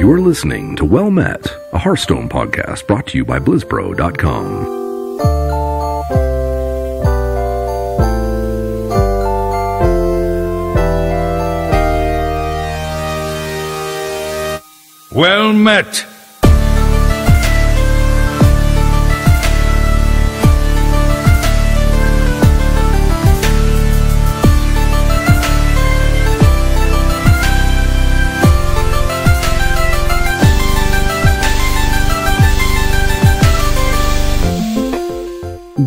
You're listening to Well Met, a Hearthstone podcast brought to you by BlizzPro.com. Well met.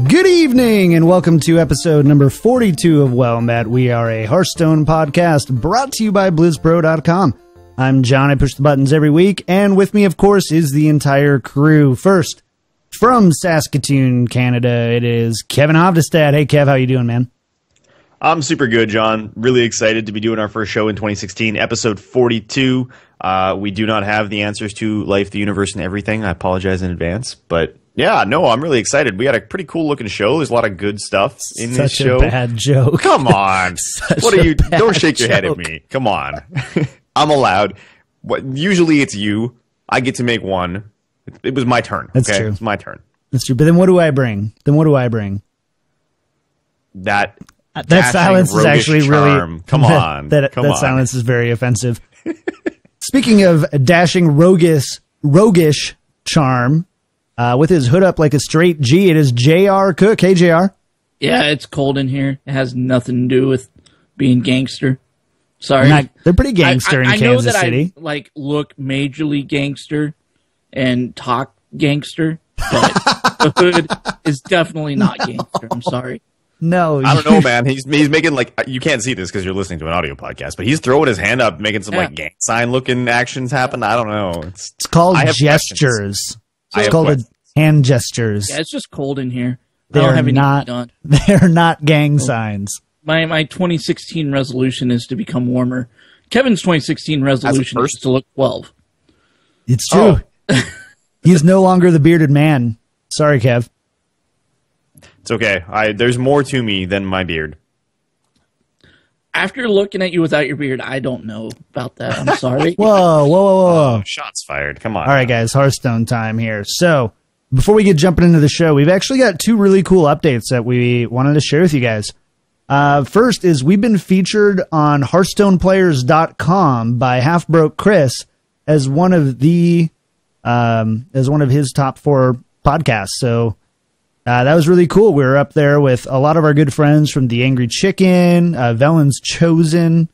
Good evening, and welcome to episode number 42 of Well Met. We are a Hearthstone podcast brought to you by BlizzPro.com. I'm John. I push the buttons every week, and with me, of course, is the entire crew. First, from Saskatoon, Canada, it is Kevin Hovdestad. Hey, Kev, how you doing, man? I'm super good, John. Really excited to be doing our first show in 2016, episode 42. We do not have the answers to life, the universe, and everything. I apologize in advance, but yeah, no, I'm really excited. We had a pretty cool looking show. There's a lot of good stuff in this show. Such a bad joke. Come on. What are you? Don't shake your head at me. Come on. I'm allowed. Usually it's you. I get to make one. It was my turn. That's okay? true. It's my turn. That's true. But then what do I bring? That silence is actually charm. really... Come on. That silence is very offensive. Speaking of dashing roguish charm, with his hood up like a straight G, it is J.R. Cook. Hey, J.R. Yeah, it's cold in here. It has nothing to do with being gangster. Sorry. They're pretty gangster in Kansas City. I look majorly gangster and talk gangster, but the hood is definitely not gangster. I'm sorry. No. I don't know, man. He's making, you can't see this because you're listening to an audio podcast, but he's throwing his hand up, making some, gang sign-looking actions happen. I don't know. It's called gestures. It's called hand gestures. Yeah, it's just cold in here. They're not gang signs. My 2016 resolution is to become warmer. Kevin's 2016 resolution is to look 12. It's true. Oh. He's no longer the bearded man. Sorry, Kev. It's okay. There's more to me than my beard. After looking at you without your beard, I don't know about that. I'm sorry. Whoa. Oh, shots fired. Come on. All right, guys. Hearthstone time here. So, before we get jumping into the show, we've actually got two really cool updates that we wanted to share with you guys. First is we've been featured on HearthstonePlayers.com by Halfbroke Chris as one of his top 4 podcasts. So that was really cool. We were up there with a lot of our good friends from The Angry Chicken, Velen's Chosen,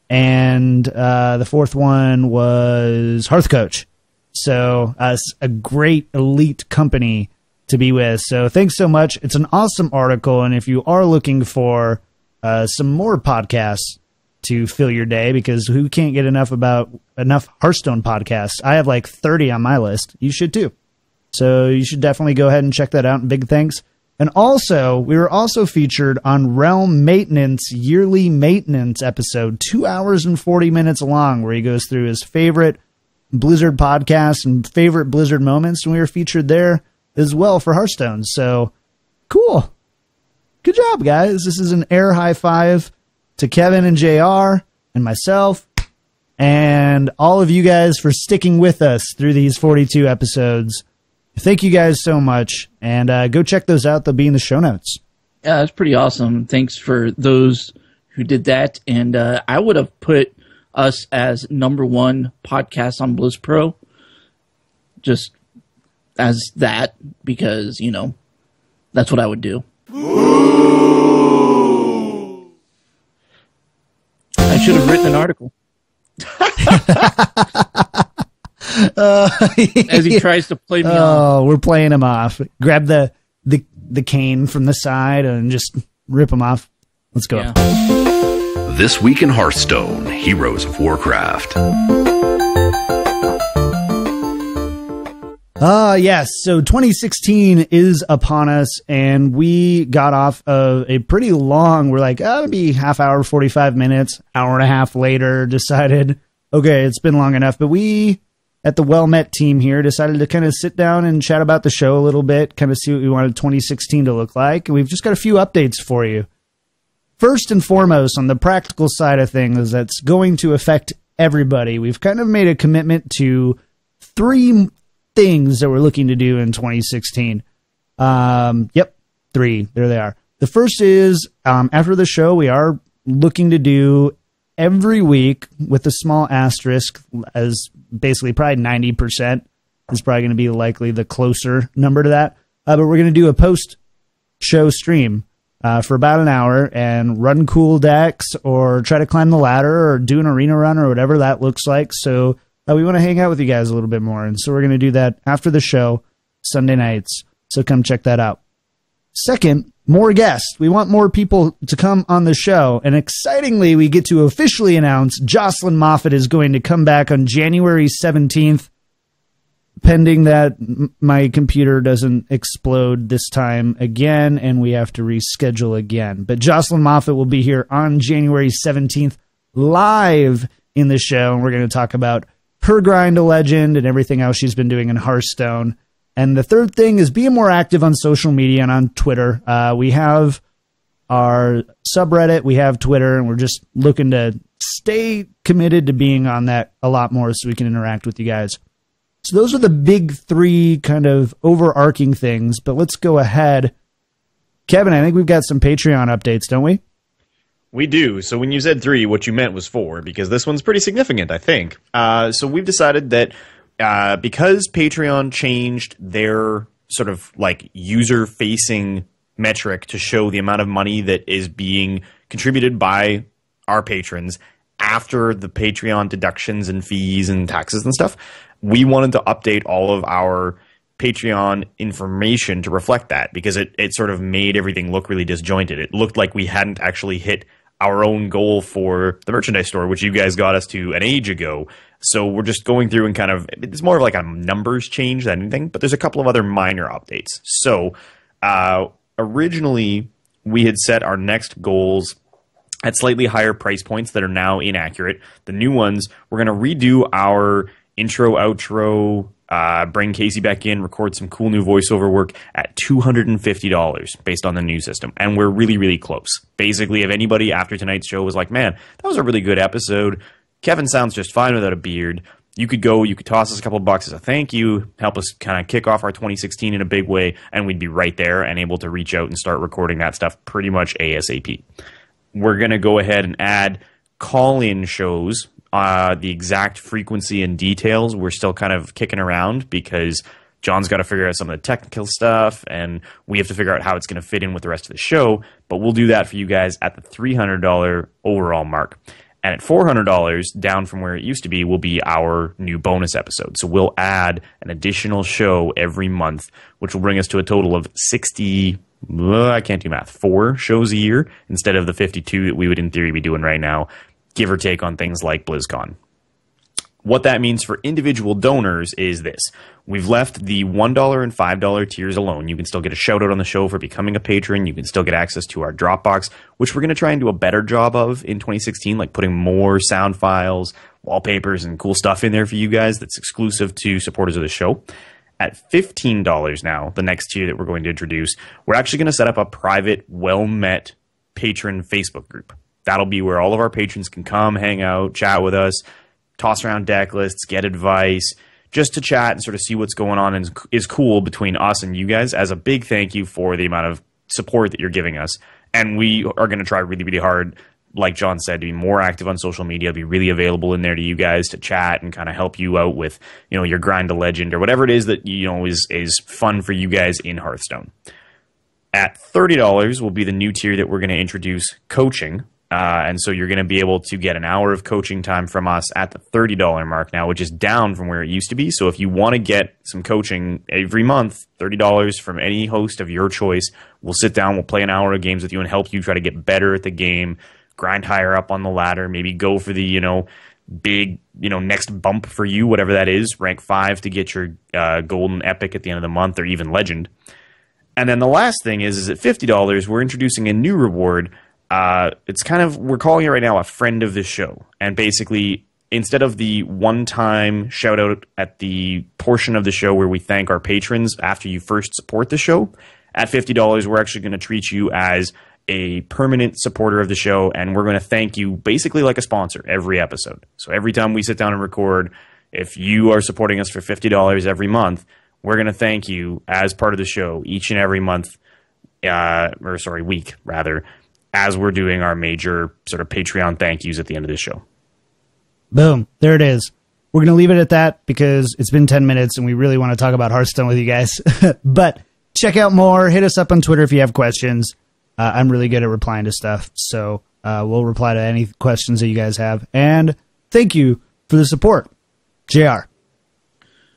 and the fourth one was Hearth Coach. So a great elite company to be with. So thanks so much. It's an awesome article, and if you are looking for some more podcasts to fill your day, because who can't get enough Hearthstone podcasts? I have 30 on my list. You should too. So you should definitely go ahead and check that out, and big thanks. And also, we were also featured on Realm Maintenance yearly maintenance episode, 2 hours and 40 minutes long, where he goes through his favorite Blizzard podcasts and favorite Blizzard moments, and we were featured there as well for Hearthstone. So, cool. Good job, guys. This is an air high five to Kevin and JR and myself and all of you guys for sticking with us through these 42 episodes. Thank you guys so much, and go check those out. They'll be in the show notes. Yeah, that's pretty awesome. Thanks for those who did that, and I would have put us as #1 podcast on BlizzPro, just as that, because, that's what I would do. Ooh. I should have written an article. As he tries to play me off. Oh, we're playing him off. Grab the cane from the side and just rip him off. Let's go. Yeah. This week in Hearthstone, Heroes of Warcraft. Yes. So 2016 is upon us, and we got off of a pretty long, we're like, it'll be half hour, 45 minutes, hour and a half later, decided, okay, it's been long enough. But we, at the Well Met team here, decided to kind of sit down and chat about the show a little bit, kind of see what we wanted 2016 to look like. And we've just got a few updates for you. First and foremost, on the practical side of things, that's going to affect everybody. We've kind of made a commitment to 3 things that we're looking to do in 2016. 3. There they are. The first is, after the show, we are looking to do every week with a small asterisk, as basically probably 90% is probably going to be likely the closer number to that. But we're going to do a post-show stream for about an hour and run cool decks or try to climb the ladder or do an arena run or whatever that looks like. So we want to hang out with you guys a little bit more. And so we're going to do that after the show, Sunday nights. So come check that out. Second, more guests. We want more people to come on the show. And excitingly, we get to officially announce Jocelyn Moffat is going to come back on January 17th, pending that my computer doesn't explode this time again and we have to reschedule again. But Jocelyn Moffat will be here on January 17th live in the show. And we're going to talk about her grind to legend and everything else she's been doing in Hearthstone. And the third thing is being more active on social media and on Twitter. We have our subreddit, we have Twitter, and we're just looking to stay committed to being on that a lot more so we can interact with you guys. So those are the big 3 kind of overarching things, but let's go ahead. Kevin, I think we've got some Patreon updates, don't we? We do. So when you said 3, what you meant was 4, because this one's pretty significant, I think. So we've decided that because Patreon changed their sort of like user-facing metric to show the amount of money that is being contributed by our patrons after the Patreon deductions and fees and taxes and stuff, we wanted to update all of our Patreon information to reflect that, because it sort of made everything look really disjointed. It looked like we hadn't actually hit our own goal for the merchandise store, which you guys got us to an age ago. So we're just going through and kind of, it's more of like a numbers change than anything, but there's a couple of other minor updates. So originally we had set our next goals at slightly higher price points that are now inaccurate. The new ones, we're going to redo our intro, outro, bring Casey back in, record some cool new voiceover work at $250 based on the new system. And we're really, really close. Basically, if anybody after tonight's show was like, man, that was a really good episode, Kevin sounds just fine without a beard, you could toss us a couple of bucks as a thank you, help us kind of kick off our 2016 in a big way, and we'd be right there and able to reach out and start recording that stuff pretty much ASAP. We're going to go ahead and add call-in shows. The exact frequency and details we're still kind of kicking around because John's got to figure out some of the technical stuff and we have to figure out how it's going to fit in with the rest of the show, but we'll do that for you guys at the $300 overall mark. And at $400, down from where it used to be, will be our new bonus episode. So we'll add an additional show every month, which will bring us to a total of 4 shows a year instead of the 52 that we would in theory be doing right now, give or take on things like BlizzCon. What that means for individual donors is this. We've left the $1 and $5 tiers alone. You can still get a shout out on the show for becoming a patron. You can still get access to our Dropbox, which we're going to try and do a better job of in 2016, like putting more sound files, wallpapers, and cool stuff in there for you guys that's exclusive to supporters of the show. At $15 now, the next tier that we're going to introduce, we're actually going to set up a private, well-met patron Facebook group. That'll be where all of our patrons can come, hang out, chat with us, toss around deck lists, get advice, just to chat and sort of see what's going on and is cool between us and you guys as a big thank you for the amount of support that you're giving us. And we are going to try really, really hard, like John said, to be more active on social media, be really available in there to you guys to chat and kind of help you out with, your grind to legend or whatever it is that, is fun for you guys in Hearthstone. At $30 will be the new tier that we're going to introduce, coaching. And so you're going to be able to get an hour of coaching time from us at the $30 mark now, which is down from where it used to be. So if you want to get some coaching every month, $30 from any host of your choice, we'll sit down, we'll play an hour of games with you and help you try to get better at the game, grind higher up on the ladder, maybe go for the, big, next bump for you, whatever that is, rank 5 to get your golden epic at the end of the month or even legend. And then the last thing is at $50, we're introducing a new reward. It's kind of, we're calling it right now a friend of the show. And basically, instead of the one-time shout out at the portion of the show where we thank our patrons after you first support the show, at $50, we're actually going to treat you as a permanent supporter of the show, and we're going to thank you basically like a sponsor every episode. So every time we sit down and record, if you are supporting us for $50 every month, we're going to thank you as part of the show each and every month, week rather, as we're doing our major sort of Patreon thank yous at the end of this show. Boom. There it is. We're going to leave it at that because it's been 10 minutes and we really want to talk about Hearthstone with you guys. But check out more. Hit us up on Twitter if you have questions. I'm really good at replying to stuff, so we'll reply to any questions that you guys have. And thank you for the support. JR.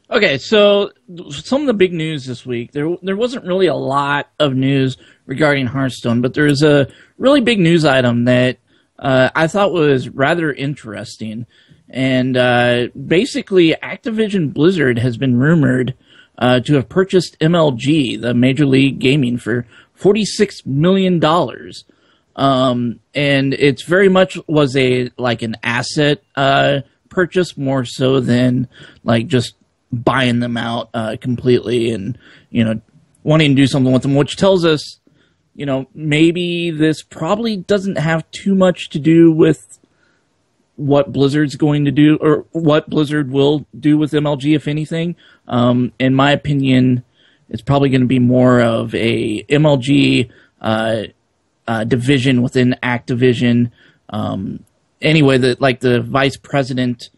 Okay, so some of the big news this week, there wasn't really a lot of news regarding Hearthstone, but there's a really big news item that I thought was rather interesting. And basically, Activision Blizzard has been rumored to have purchased MLG, the Major League Gaming, for $46 million. And it's very much was an asset purchase more so than like just buying them out completely and, wanting to do something with them, which tells us, maybe this probably doesn't have too much to do with what Blizzard's going to do or what Blizzard will do with MLG, if anything. In my opinion, it's probably going to be more of a MLG division within Activision. Anyway, the vice president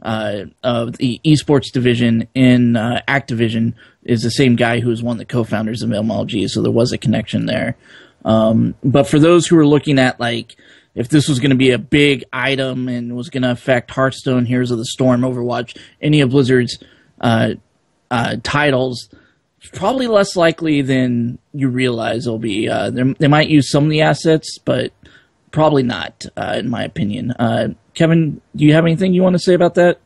of the esports division in Activision is the same guy who was one of the co-founders of MLG, so there was a connection there. But for those who are looking at if this was going to be a big item and was going to affect Hearthstone, Heroes of the Storm, Overwatch, any of Blizzard's titles, it's probably less likely than you realize it'll be. They might use some of the assets, but probably not, in my opinion. Kevin, do you have anything you want to say about that?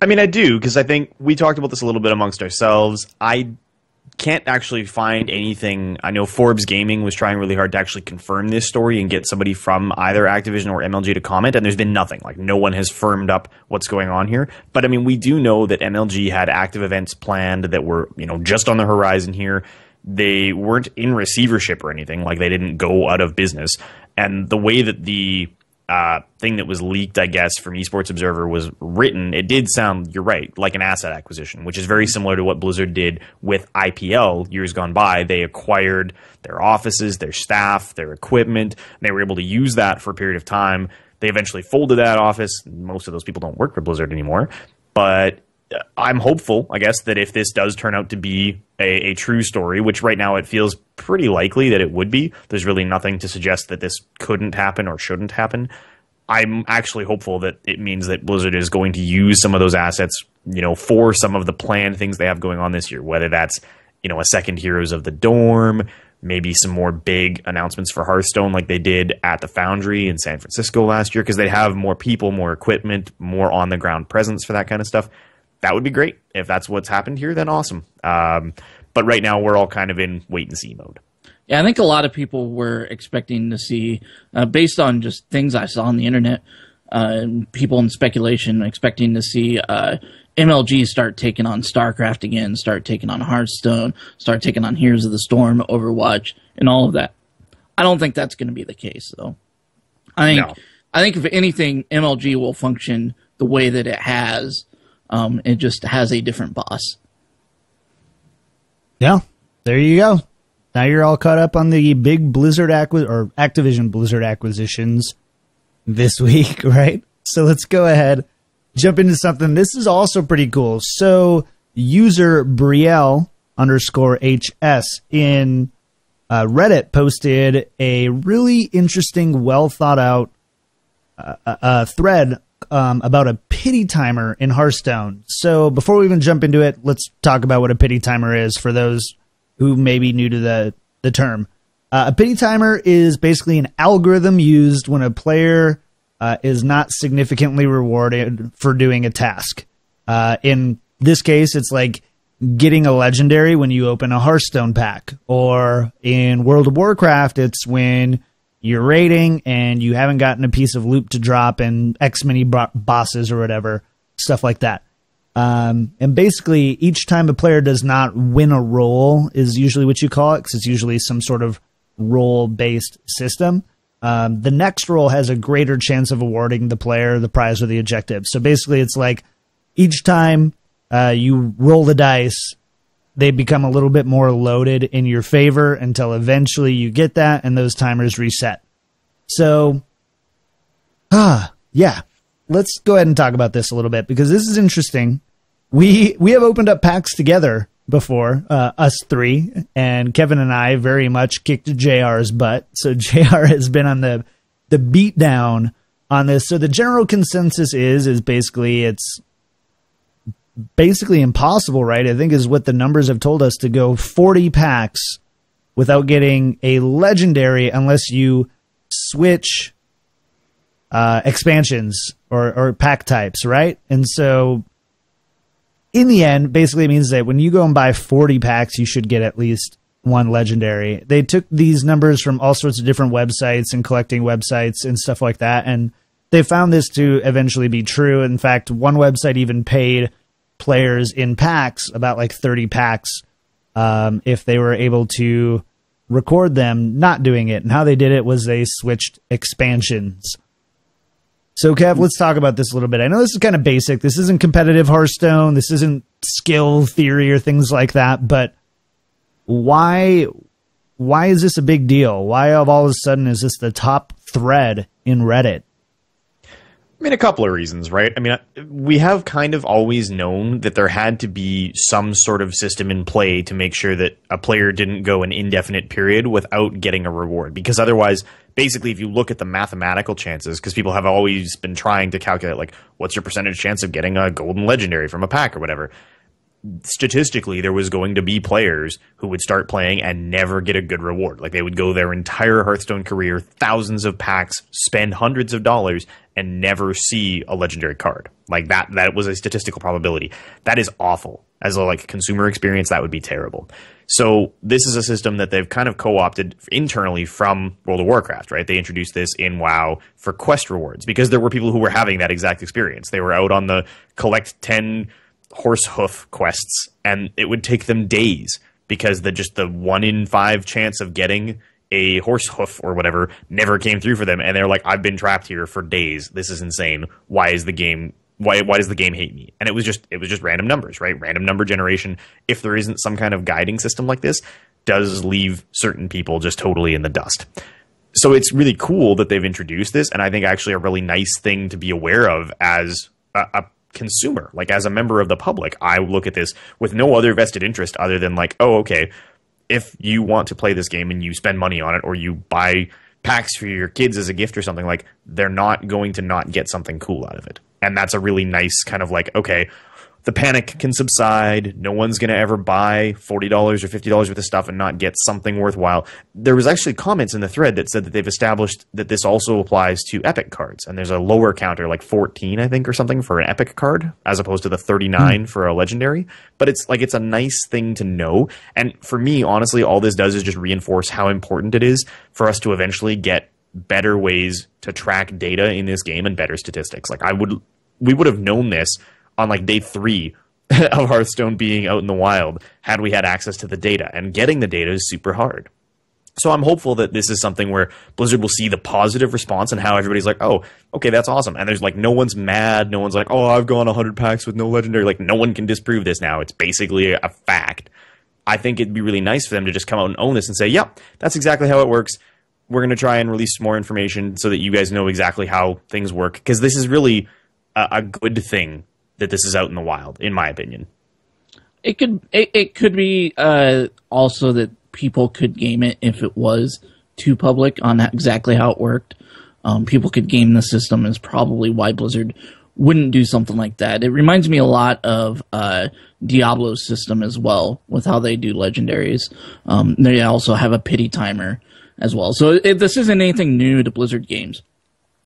I mean, I do, because I think we talked about this a little bit amongst ourselves. I can't actually find anything. I know Forbes Gaming was trying really hard to actually confirm this story and get somebody from either Activision or MLG to comment, and there's been nothing. No one has firmed up what's going on here. But I mean, we do know that MLG had active events planned that were, just on the horizon here. They weren't in receivership or anything. They didn't go out of business. And the way that the thing that was leaked, I guess, from Esports Observer was written, it did sound, you're right, like an asset acquisition, which is very similar to what Blizzard did with IPL years gone by. They acquired their offices, their staff, their equipment. They were able to use that for a period of time. They eventually folded that office. Most of those people don't work for Blizzard anymore. But I'm hopeful, I guess, that if this does turn out to be a true story, which right now it feels pretty likely that it would be, there's really nothing to suggest that this couldn't happen or shouldn't happen. I'm actually hopeful that it means that Blizzard is going to use some of those assets, for some of the planned things they have going on this year, whether that's, a second Heroes of the Dorm, maybe some more big announcements for Hearthstone like they did at the Foundry in San Francisco last year, because they have more people, more equipment, more on-the-ground presence for that kind of stuff. That would be great. If that's what's happened here, then awesome. But right now, we're all kind of in wait-and-see mode. Yeah, I think a lot of people were expecting to see, based on just things I saw on the internet, people in speculation expecting to see MLG start taking on StarCraft again, start taking on Hearthstone, start taking on Heroes of the Storm, Overwatch, and all of that. I don't think that's going to be the case, though. I think if anything, MLG will function the way that it has. It just has a different boss. Yeah, there you go. Now you're all caught up on the big Blizzard Activision Blizzard acquisitions this week, right? So let's go ahead, jump into something. This is also pretty cool. So user Brielle_HS in Reddit posted a really interesting, well thought out thread about a pity timer in Hearthstone. So before we even jump into it, let's talk about what a pity timer is for those who may be new to the term. A pity timer is basically an algorithm used when a player is not significantly rewarded for doing a task. In this case, it's like getting a legendary when you open a Hearthstone pack. Or in World of Warcraft, it's when you're raiding and you haven't gotten a piece of loot to drop in X many bosses or whatever, stuff like that. And basically, each time a player does not win a role is usually what you call it, because it's usually some sort of roll-based system. The next roll has a greater chance of awarding the player the prize or the objective. So basically, it's like each time you roll the dice, they become a little bit more loaded in your favor until eventually you get that, and those timers reset. So, yeah, let's go ahead and talk about this a little bit, because this is interesting. We have opened up packs together before, us three, and Kevin and I very much kicked JR's butt. So JR has been on the beat down on this. So the general consensus is basically it's basically impossible, right? I think is what the numbers have told us, to go 40 packs without getting a legendary unless you switch expansions or pack types, right? And so in the end, basically it means that when you go and buy 40 packs, you should get at least one legendary. They took these numbers from all sorts of different websites and collecting websites and stuff like that, and they found this to eventually be true. In fact, one website even paid players in packs, about like 30 packs, if they were able to record them not doing it. And how they did it was they switched expansions. So, Kev, let's talk about this a little bit. I know this is kind of basic. This isn't competitive Hearthstone. This isn't skill theory or things like that. But why is this a big deal? Why all of a sudden is this the top thread in Reddit? I mean, a couple of reasons, right? I mean, we have kind of always known that there had to be some sort of system in play to make sure that a player didn't go an indefinite period without getting a reward. Because otherwise, basically, if you look at the mathematical chances, because people have always been trying to calculate, like, what's your percentage chance of getting a golden legendary from a pack or whatever, statistically, there was going to be players who would start playing and never get a good reward. Like, they would go their entire Hearthstone career, thousands of packs, spend hundreds of dollars, and never see a legendary card. Like, that was a statistical probability. That is awful. As a consumer experience, that would be terrible. So this is a system that they've kind of co-opted internally from World of Warcraft, right? They introduced this in WoW for quest rewards, because there were people who were having that exact experience. They were out on the collect 10 horse hoof quests, and it would take them days because the 1 in 5 chance of getting a horse hoof or whatever never came through for them, and they're like, I've been trapped here for days. This is insane. Why does the game hate me? And it was just random numbers, right? Random number generation, if there isn't some kind of guiding system like this, does leave certain people just totally in the dust. So it's really cool that they've introduced this, and I think actually a really nice thing to be aware of as a consumer, like as a member of the public. I look at this with no other vested interest other than like, oh, okay, if you want to play this game and you spend money on it, or you buy packs for your kids as a gift or something, like, they're not going to not get something cool out of it. And that's a really nice kind of like, okay, the panic can subside. No one's going to ever buy $40 or $50 worth of stuff and not get something worthwhile. There was actually comments in the thread that said that they've established that this also applies to epic cards. And there's a lower counter, like 14, I think, or something, for an epic card, as opposed to the 39 for a legendary. But it's a nice thing to know. And for me, honestly, all this does is just reinforce how important it is for us to eventually get better ways to track data in this game and better statistics. Like, we would have known this on like day 3 of Hearthstone being out in the wild had we had access to the data, and getting the data is super hard. So I'm hopeful that this is something where Blizzard will see the positive response and how everybody's like, oh, okay, that's awesome. And there's like, no one's mad. No one's like, oh, I've gone 100 packs with no legendary. Like, no one can disprove this now. It's basically a fact. I think it'd be really nice for them to just come out and own this and say, yep, that's exactly how it works. We're going to try and release more information so that you guys know exactly how things work. Because this is really a good thing that this is out in the wild, in my opinion. It could be also that people could game it if it was too public on exactly how it worked. People could game the system, is probably why Blizzard wouldn't do something like that. It reminds me a lot of Diablo's system as well, with how they do legendaries. They also have a pity timer as well. So this isn't anything new to Blizzard games.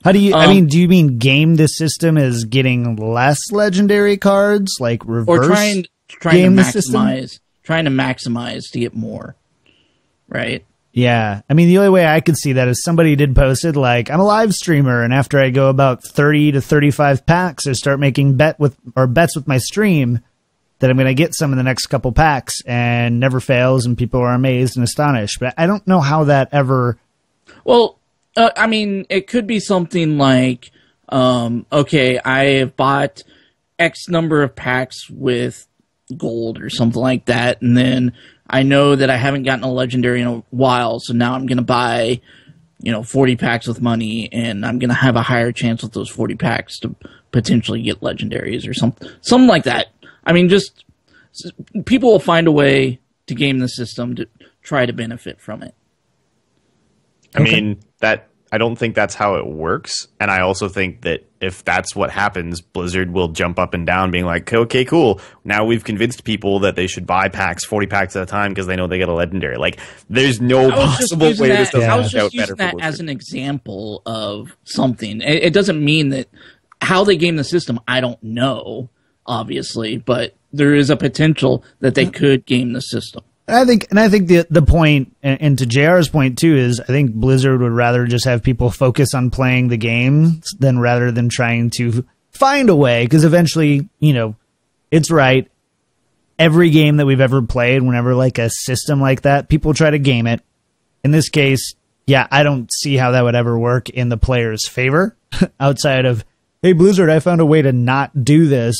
How do you, do you mean game the system as getting less legendary cards, like reverse? Or trying to maximize to get more, right? Yeah. I mean, the only way I could see that is somebody did posted, like, I'm a live streamer, and after I go about 30 to 35 packs, I start making bets with my stream, that I'm going to get some in the next couple packs, and never fails, and people are amazed and astonished. But I don't know how that ever... Well, I mean, it could be something like, okay, I have bought X number of packs with gold or something like that, and then I know that I haven't gotten a legendary in a while, so now I'm going to buy, 40 packs with money, and I'm going to have a higher chance with those 40 packs to potentially get legendaries or something like that. I mean, just people will find a way to game the system to try to benefit from it. I mean, I don't think that's how it works. And I also think that if that's what happens, Blizzard will jump up and down being like, okay, cool. Now we've convinced people that they should buy packs, 40 packs at a time because they know they get a legendary. Like, there's no possible way this doesn't I was work out just better using for that as Blizzard. an example of something. It doesn't mean that how they game the system, I don't know, obviously, but there is a potential that they could game the system. I think the point, and to JR's point too, is I think Blizzard would rather just have people focus on playing the game rather than trying to find a way. Because eventually, it's right. Every game that we've ever played, whenever like a system like that, people try to game it. In this case, yeah, I don't see how that would ever work in the player's favor outside of, hey, Blizzard, I found a way to not do this.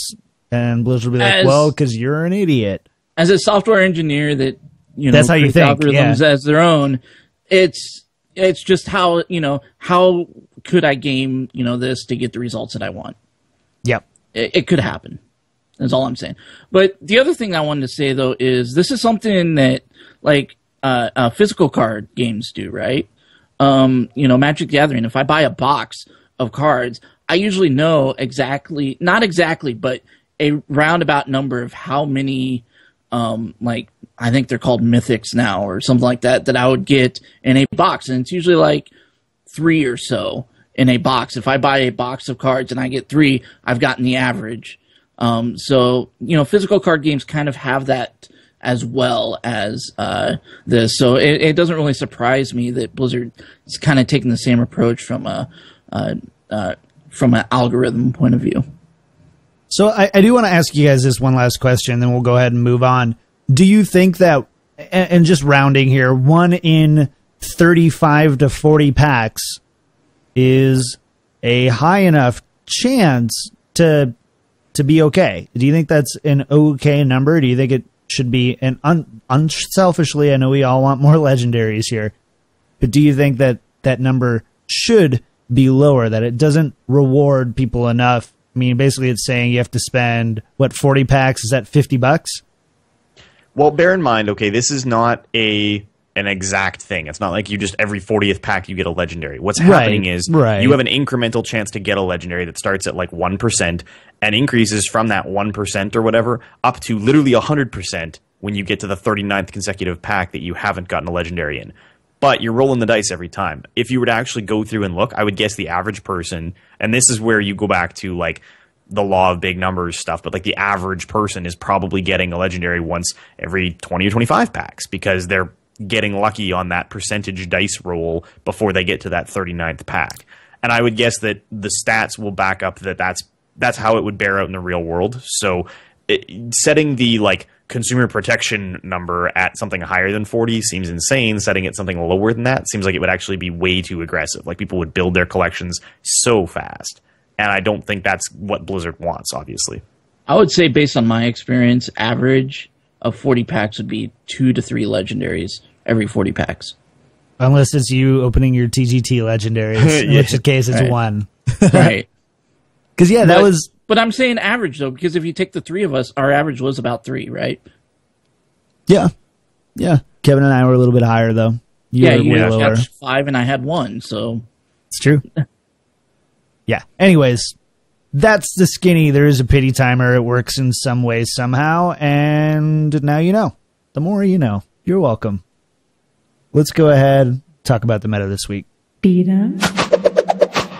And Blizzard would be like, well, because you're an idiot. As a software engineer that, that's how you think, algorithms as their own, it's just how could I game, this to get the results that I want? Yep. It could happen. That's all I'm saying. But the other thing I wanted to say, though, is this is something that, like, physical card games do, right? Magic the Gathering, if I buy a box of cards, I usually know exactly, not exactly, but a roundabout number of how many, I think they're called mythics now or something like that I would get in a box. And it's usually like 3 or so in a box. If I buy a box of cards and I get 3, I've gotten the average. So, physical card games kind of have that as well as this. So it doesn't really surprise me that Blizzard is kind of taking the same approach from an algorithm point of view. So I do want to ask you guys this one last question, then we'll go ahead and move on. Do you think that, and just rounding here, 1 in 35 to 40 packs is a high enough chance to be okay? Do you think that's an okay number? Do you think it should be, and unselfishly, I know we all want more legendaries here, but do you think that that number should be lower, that it doesn't reward people enough? I mean, basically it's saying you have to spend, 40 packs? Is that $50? Well, bear in mind, okay, this is not an exact thing. It's not like you just every 40th pack you get a legendary. What's happening is you have an incremental chance to get a legendary that starts at like 1% and increases from that 1% or whatever up to literally 100% when you get to the 39th consecutive pack that you haven't gotten a legendary in. But you're rolling the dice every time. If you were to actually go through and look, I would guess the average person, and this is where you go back to like the law of big numbers stuff, but like the average person is probably getting a legendary once every 20 or 25 packs because they're getting lucky on that percentage dice roll before they get to that 39th pack. And I would guess that the stats will back up that that's how it would bear out in the real world. So setting the like consumer protection number at something higher than 40 seems insane. Setting it something lower than that seems like it would actually be way too aggressive. Like people would build their collections so fast. And I don't think that's what Blizzard wants, obviously. I would say, based on my experience, average of 40 packs would be 2 to 3 legendaries every 40 packs. Unless it's you opening your TGT legendaries, in which case it's 1. Right. Because, that was... But I'm saying average, though, because if you take the 3 of us, our average was about 3, right? Yeah. Yeah. Kevin and I were a little bit higher, though. You lower. had 5 and I had 1, so... It's true. Yeah. Anyways, that's the skinny. There is a pity timer. It works in some ways somehow. And now you know. The more you know. You're welcome. Let's go ahead and talk about the meta this week. Beat 'em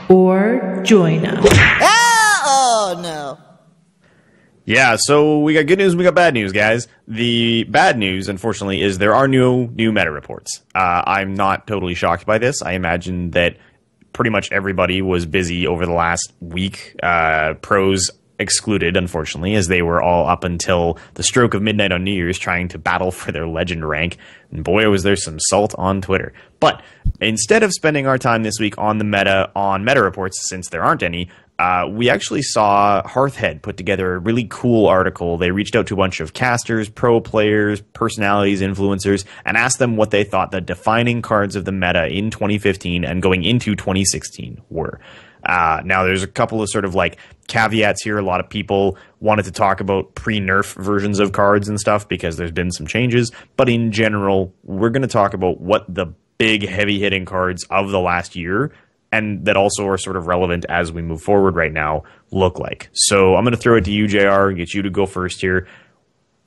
or join 'em. Oh, no. Yeah, so we got good news, we got bad news, guys. The bad news, unfortunately, is there are no new meta reports. I'm not totally shocked by this. I imagine that pretty much everybody was busy over the last week. Pros excluded, unfortunately, as they were all up until the stroke of midnight on New Year's trying to battle for their legend rank. And boy, was there some salt on Twitter. But instead of spending our time this week on the meta reports, since there aren't any, we actually saw Hearthhead put together a really cool article. They reached out to a bunch of casters, pro players, personalities, influencers, and asked them what they thought the defining cards of the meta in 2015 and going into 2016 were. Now, there's a couple of sort of like caveats here. A lot of people wanted to talk about pre-nerf versions of cards and stuff because there's been some changes. But in general, we're going to talk about what the big heavy-hitting cards of the last year and that also are sort of relevant as we move forward right now look like. So I'm going to throw it to you, JR, and get you to go first here.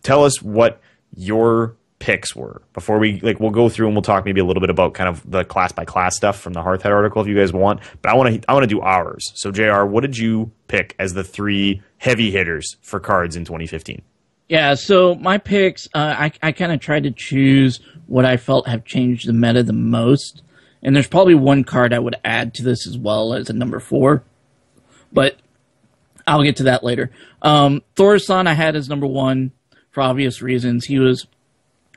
Tell us what your picks were before we'll go through and we'll talk maybe a little bit about kind of the class by class stuff from the Hearthhead article if you guys want. But I want to do ours. So JR, what did you pick as the 3 heavy hitters for cards in 2015? Yeah, so my picks, I kind of tried to choose what I felt have changed the meta the most. And there's probably one card I would add to this as well as a number 4. But I'll get to that later. Thorson I had as number 1 for obvious reasons. He was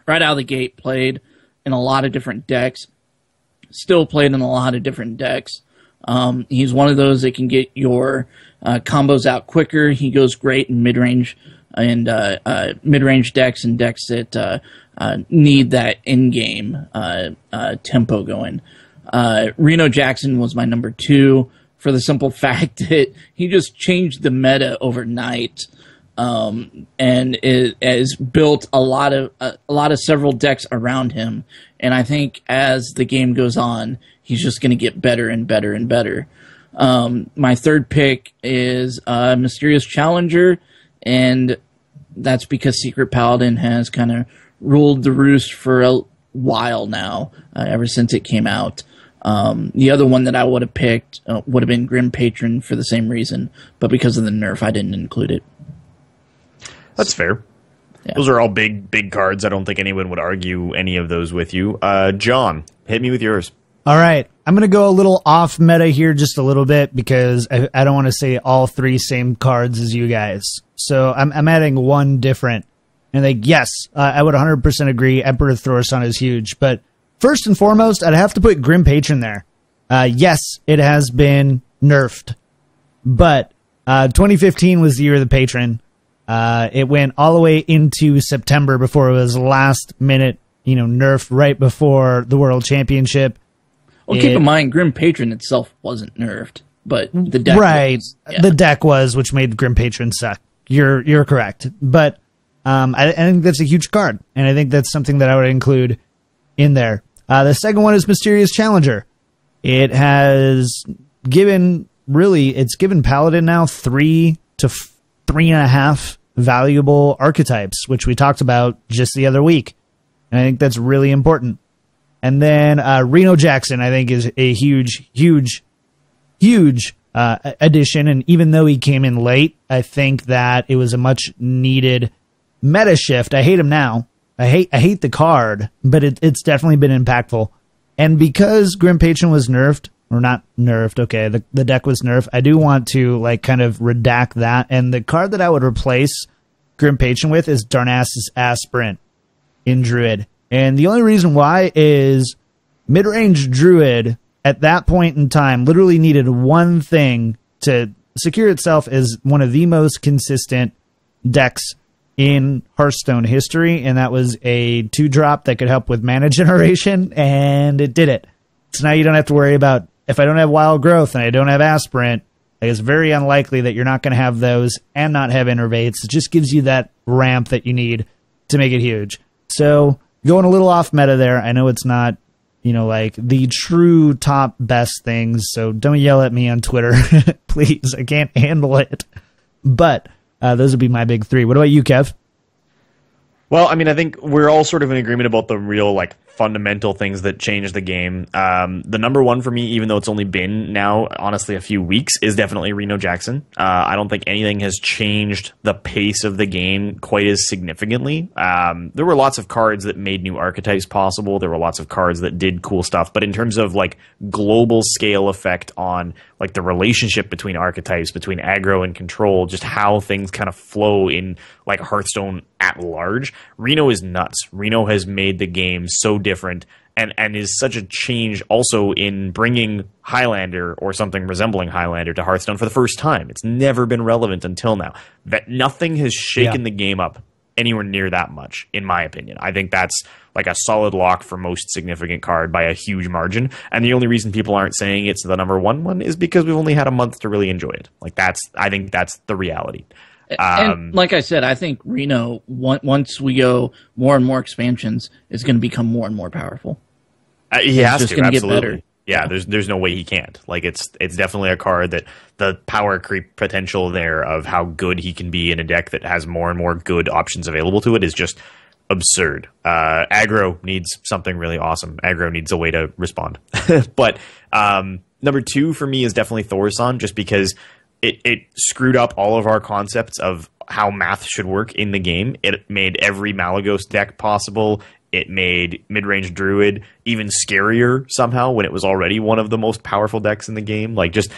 right out of the gate played in a lot of different decks. Still played in a lot of different decks. He's one of those that can get your combos out quicker. He goes great in mid-range and mid-range decks and decks that need that in-game tempo going. Reno Jackson was my number 2 for the simple fact that he just changed the meta overnight, and has built a lot of several decks around him. And I think as the game goes on, he's just going to get better and better and better. My third pick is Mysterious Challenger, and that's because Secret Paladin has kind of ruled the roost for a while now, ever since it came out. The other one that I would have picked would have been Grim Patron for the same reason, but because of the nerf, I didn't include it. That's fair. Yeah. Those are all big cards. I don't think anyone would argue any of those with you. John, hit me with yours. All right. I'm going to go a little off meta here just a little bit because I don't want to say all 3 same cards as you guys. So I'm adding one different. And yes, I would 100% agree. Emperor Thorson is huge. But first and foremost, I'd have to put Grim Patron there. Yes, it has been nerfed. But 2015 was the year of the Patron. It went all the way into September before it was last minute, nerfed right before the World Championship. Well, keep in mind, Grim Patron itself wasn't nerfed, but the deck was. Yeah. The deck was, which made Grim Patron suck. You're correct. But I think that's a huge card, and I think that's something that I would include in there. The second one is Mysterious Challenger. It has given Paladin now 3 to 3.5 valuable archetypes, which we talked about just the other week. And I think that's really important. And then Reno Jackson, I think, is a huge addition. And even though he came in late, I think that it was a much needed meta shift. I hate him now. I hate the card, but it's definitely been impactful. And because Grim Patron was nerfed, or not nerfed, okay, the deck was nerfed, I do want to kind of redact that. And the card that I would replace Grim Patron with is Darnassus Aspirant in Druid. And the only reason why is mid-range Druid at that point in time literally needed one thing to secure itself as one of the most consistent decks in Hearthstone history, and that was a 2-drop that could help with mana generation, and it did it. So now you don't have to worry about, if I don't have Wild Growth and I don't have Aspirant, it's very unlikely that you're not going to have those and not have Innervates. It just gives you that ramp that you need to make it huge. So going a little off meta there. I know it's not, the true top best things, so don't yell at me on Twitter. Please, I can't handle it. But those would be my big 3. What about you, Kev? Well, I mean, I think we're all sort of in agreement about the real, fundamental things that change the game. The number 1 for me, even though it's only been now, honestly, a few weeks, is definitely Reno Jackson. I don't think anything has changed the pace of the game quite as significantly. There were lots of cards that made new archetypes possible. There were lots of cards that did cool stuff. But in terms of, global scale effect on, like the relationship between archetypes, between aggro and control, just how things kind of flow in like Hearthstone at large. Reno is nuts. Reno has made the game so different and is such a change also in bringing Highlander or something resembling Highlander to Hearthstone for the first time. It's never been relevant until now. That nothing has shaken the game up anywhere near that much, in my opinion. I think that's like a solid lock for most significant card by a huge margin. And the only reason people aren't saying it's the number one is because we've only had a month to really enjoy it. Like I think that's the reality. And like I said, I think Reno, once we go more and more expansions, is going to become more and more powerful. He has just to, gonna absolutely. get better. Yeah, there's no way he can't. Like it's definitely a card that the power creep potential there of how good he can be in a deck that has more and more good options available to it is just absurd. Aggro needs something really awesome. Aggro needs a way to respond. But number 2 for me is definitely Thaurissan, just because it screwed up all of our concepts of how math should work in the game. It made every Malagos deck possible. It made mid-range Druid even scarier somehow when it was already one of the most powerful decks in the game. Like, just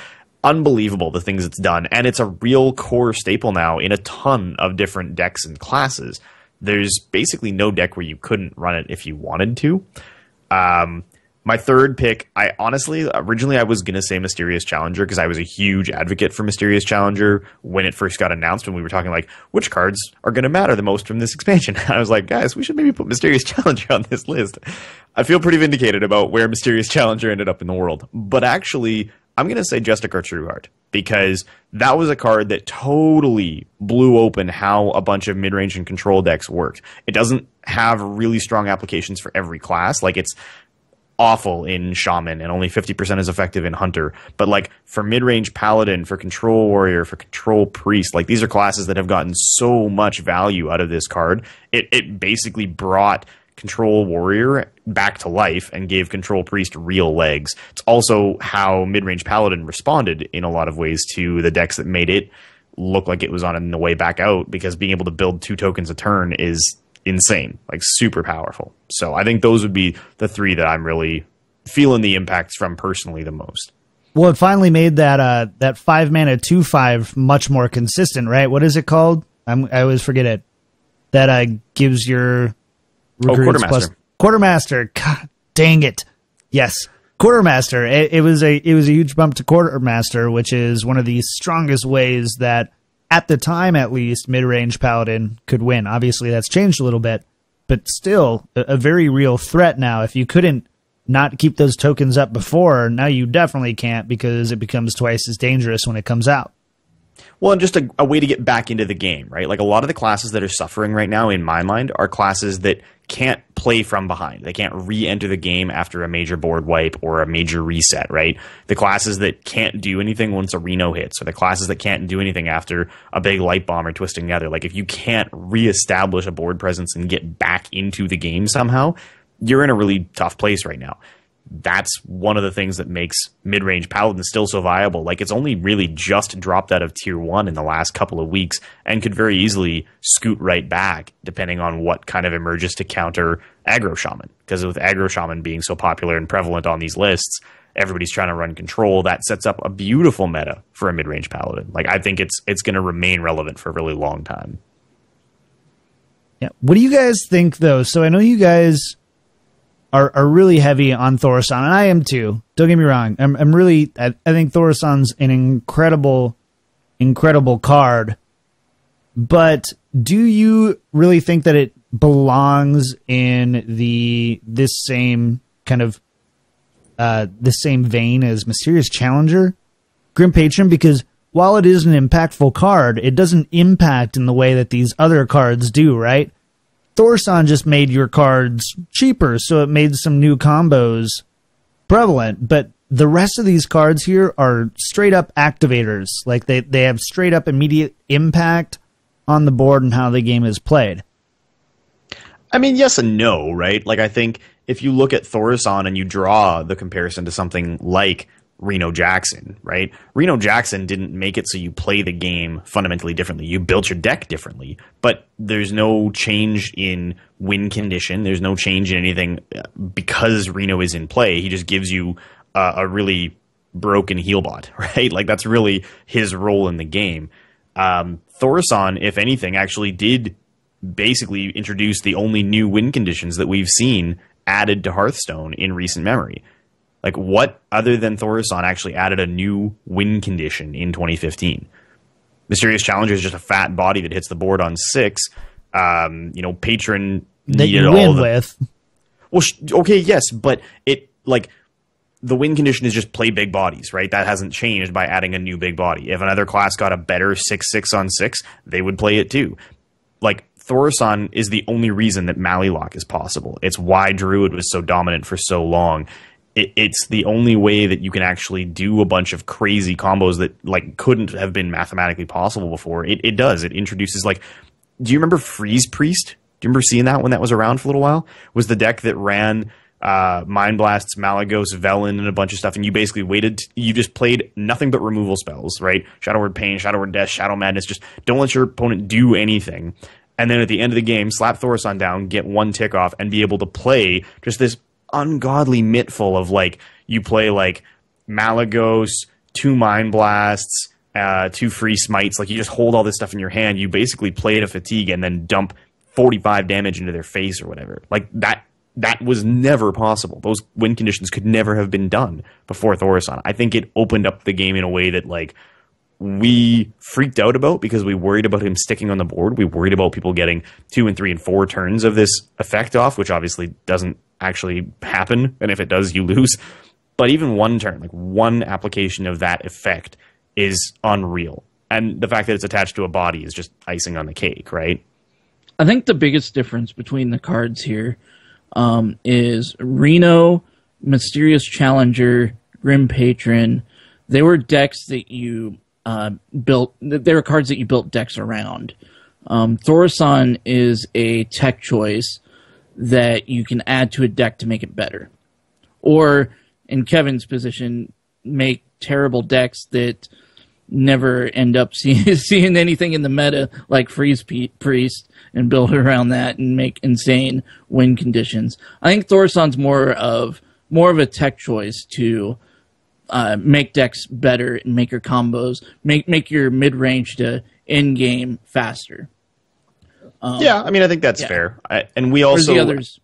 unbelievable the things it's done. And it's a real core staple now in a ton of different decks and classes. There's basically no deck where you couldn't run it if you wanted to. My third pick, originally I was going to say Mysterious Challenger because I was a huge advocate for Mysterious Challenger when it first got announced, when we were talking like, which cards are going to matter the most from this expansion? I was like, guys, we should maybe put Mysterious Challenger on this list. I feel pretty vindicated about where Mysterious Challenger ended up in the world. But actually, I'm going to say Justicar Trueheart, because that was a card that totally blew open how a bunch of mid-range and control decks worked. It doesn't have really strong applications for every class. Like, it's awful in Shaman and only 50% is effective in Hunter. But like for mid-range Paladin, for Control Warrior, for Control Priest, like these are classes that have gotten so much value out of this card. It basically brought Control Warrior back to life and gave Control Priest real legs. It's also how mid-range Paladin responded in a lot of ways to the decks that made it look like it was on the way back out, because being able to build 2 tokens a turn is insane, like super powerful. So I think those would be the 3 that I'm really feeling the impacts from personally the most. Well, it finally made that 5 mana 2/5 much more consistent, right? What is it called? I always forget it. That gives your Quartermaster. Quartermaster. God dang it! Yes, Quartermaster. It was a huge bump to Quartermaster, which is one of the strongest ways that, at the time at least, mid-range Paladin could win. Obviously, that's changed a little bit, but still a very real threat now. If you couldn't not keep those tokens up before, now you definitely can't, because it becomes twice as dangerous when it comes out. Well, and just a way to get back into the game, right? Like a lot of the classes that are suffering right now, in my mind, are classes that can't play from behind. They can't re-enter the game after a major board wipe or a major reset, right? The classes that can't do anything once a Reno hits, or the classes that can't do anything after a big light bomb or twisting nether. Like if you can't re-establish a board presence and get back into the game somehow, you're in a really tough place right now. That's one of the things that makes mid-range Paladin still so viable. Like, it's only really just dropped out of tier 1 in the last couple of weeks and could very easily scoot right back depending on what kind of emerges to counter aggro Shaman. Because with aggro Shaman being so popular and prevalent on these lists, everybody's trying to run control. That sets up a beautiful meta for a mid-range Paladin. Like, I think it's going to remain relevant for a really long time. Yeah. What do you guys think, though? So I know you guys are really heavy on Thaurissan, and I am too. Don't get me wrong. I think Thaurissan's an incredible card. But do you really think that it belongs in this same vein as Mysterious Challenger, Grim Patron? Because while it is an impactful card, it doesn't impact in the way that these other cards do, right? Thaurissan just made your cards cheaper, so it made some new combos prevalent. But the rest of these cards here are straight up activators. Like they have straight up immediate impact on the board and how the game is played. I mean, yes and no, right? Like, I think if you look at Thaurissan and you draw the comparison to something like Reno Jackson, right? Reno Jackson didn't make it so you play the game fundamentally differently. You built your deck differently, but there's no change in win condition. There's no change in anything because Reno is in play. He just gives you a really broken healbot, right? Like that's really his role in the game. Thaurissan, if anything, actually did basically introduce the only new win conditions that we've seen added to Hearthstone in recent memory. Like, what other than Thaurissan actually added a new win condition in 2015? Mysterious Challenger is just a fat body that hits the board on 6. Patron that needed you all win the... with. Well, okay, yes, but it, like, the win condition is just play big bodies, right? That hasn't changed by adding a new big body. If another class got a better 6/6 on 6, they would play it too. Like, Thaurissan is the only reason that Mallylock is possible. It's why Druid was so dominant for so long. It's the only way that you can actually do a bunch of crazy combos that like couldn't have been mathematically possible before. It does. It introduces, like, do you remember Freeze Priest? Do you remember seeing that when that was around for a little while? Was the deck that ran Mind Blasts, Malagos, Velen, and a bunch of stuff, and you basically waited. You just played nothing but removal spells, right? Shadow Word Pain, Shadow Word Death, Shadow Madness. Just don't let your opponent do anything. And then at the end of the game, slap Thaurissan down, get one tick off, and be able to play just this ungodly mittful of, like, you play, like, Malagos, 2 Mind Blasts, 2 free smites. Like, you just hold all this stuff in your hand. You basically play to fatigue and then dump 45 damage into their face or whatever. Like, that was never possible. Those win conditions could never have been done before Thaurissan. I think it opened up the game in a way that, like, we freaked out about because we worried about him sticking on the board. We worried about people getting 2 and 3 and 4 turns of this effect off, which obviously doesn't actually happen. And if it does, you lose. But even one turn, like one application of that effect is unreal. And the fact that it's attached to a body is just icing on the cake, right? I think the biggest difference between the cards here is Reno, Mysterious Challenger, Grim Patron. They were decks that you built. They were cards that you built decks around. Thaurissan is a tech choice that you can add to a deck to make it better. Or, in Kevin's position, make terrible decks that never end up seeing anything in the meta, like Freeze Priest, and build around that and make insane win conditions. I think Thaurissan's more of a tech choice to make decks better and make your combos, make your mid-range to end-game faster. Yeah, I mean, I think that's fair. And we also... the others,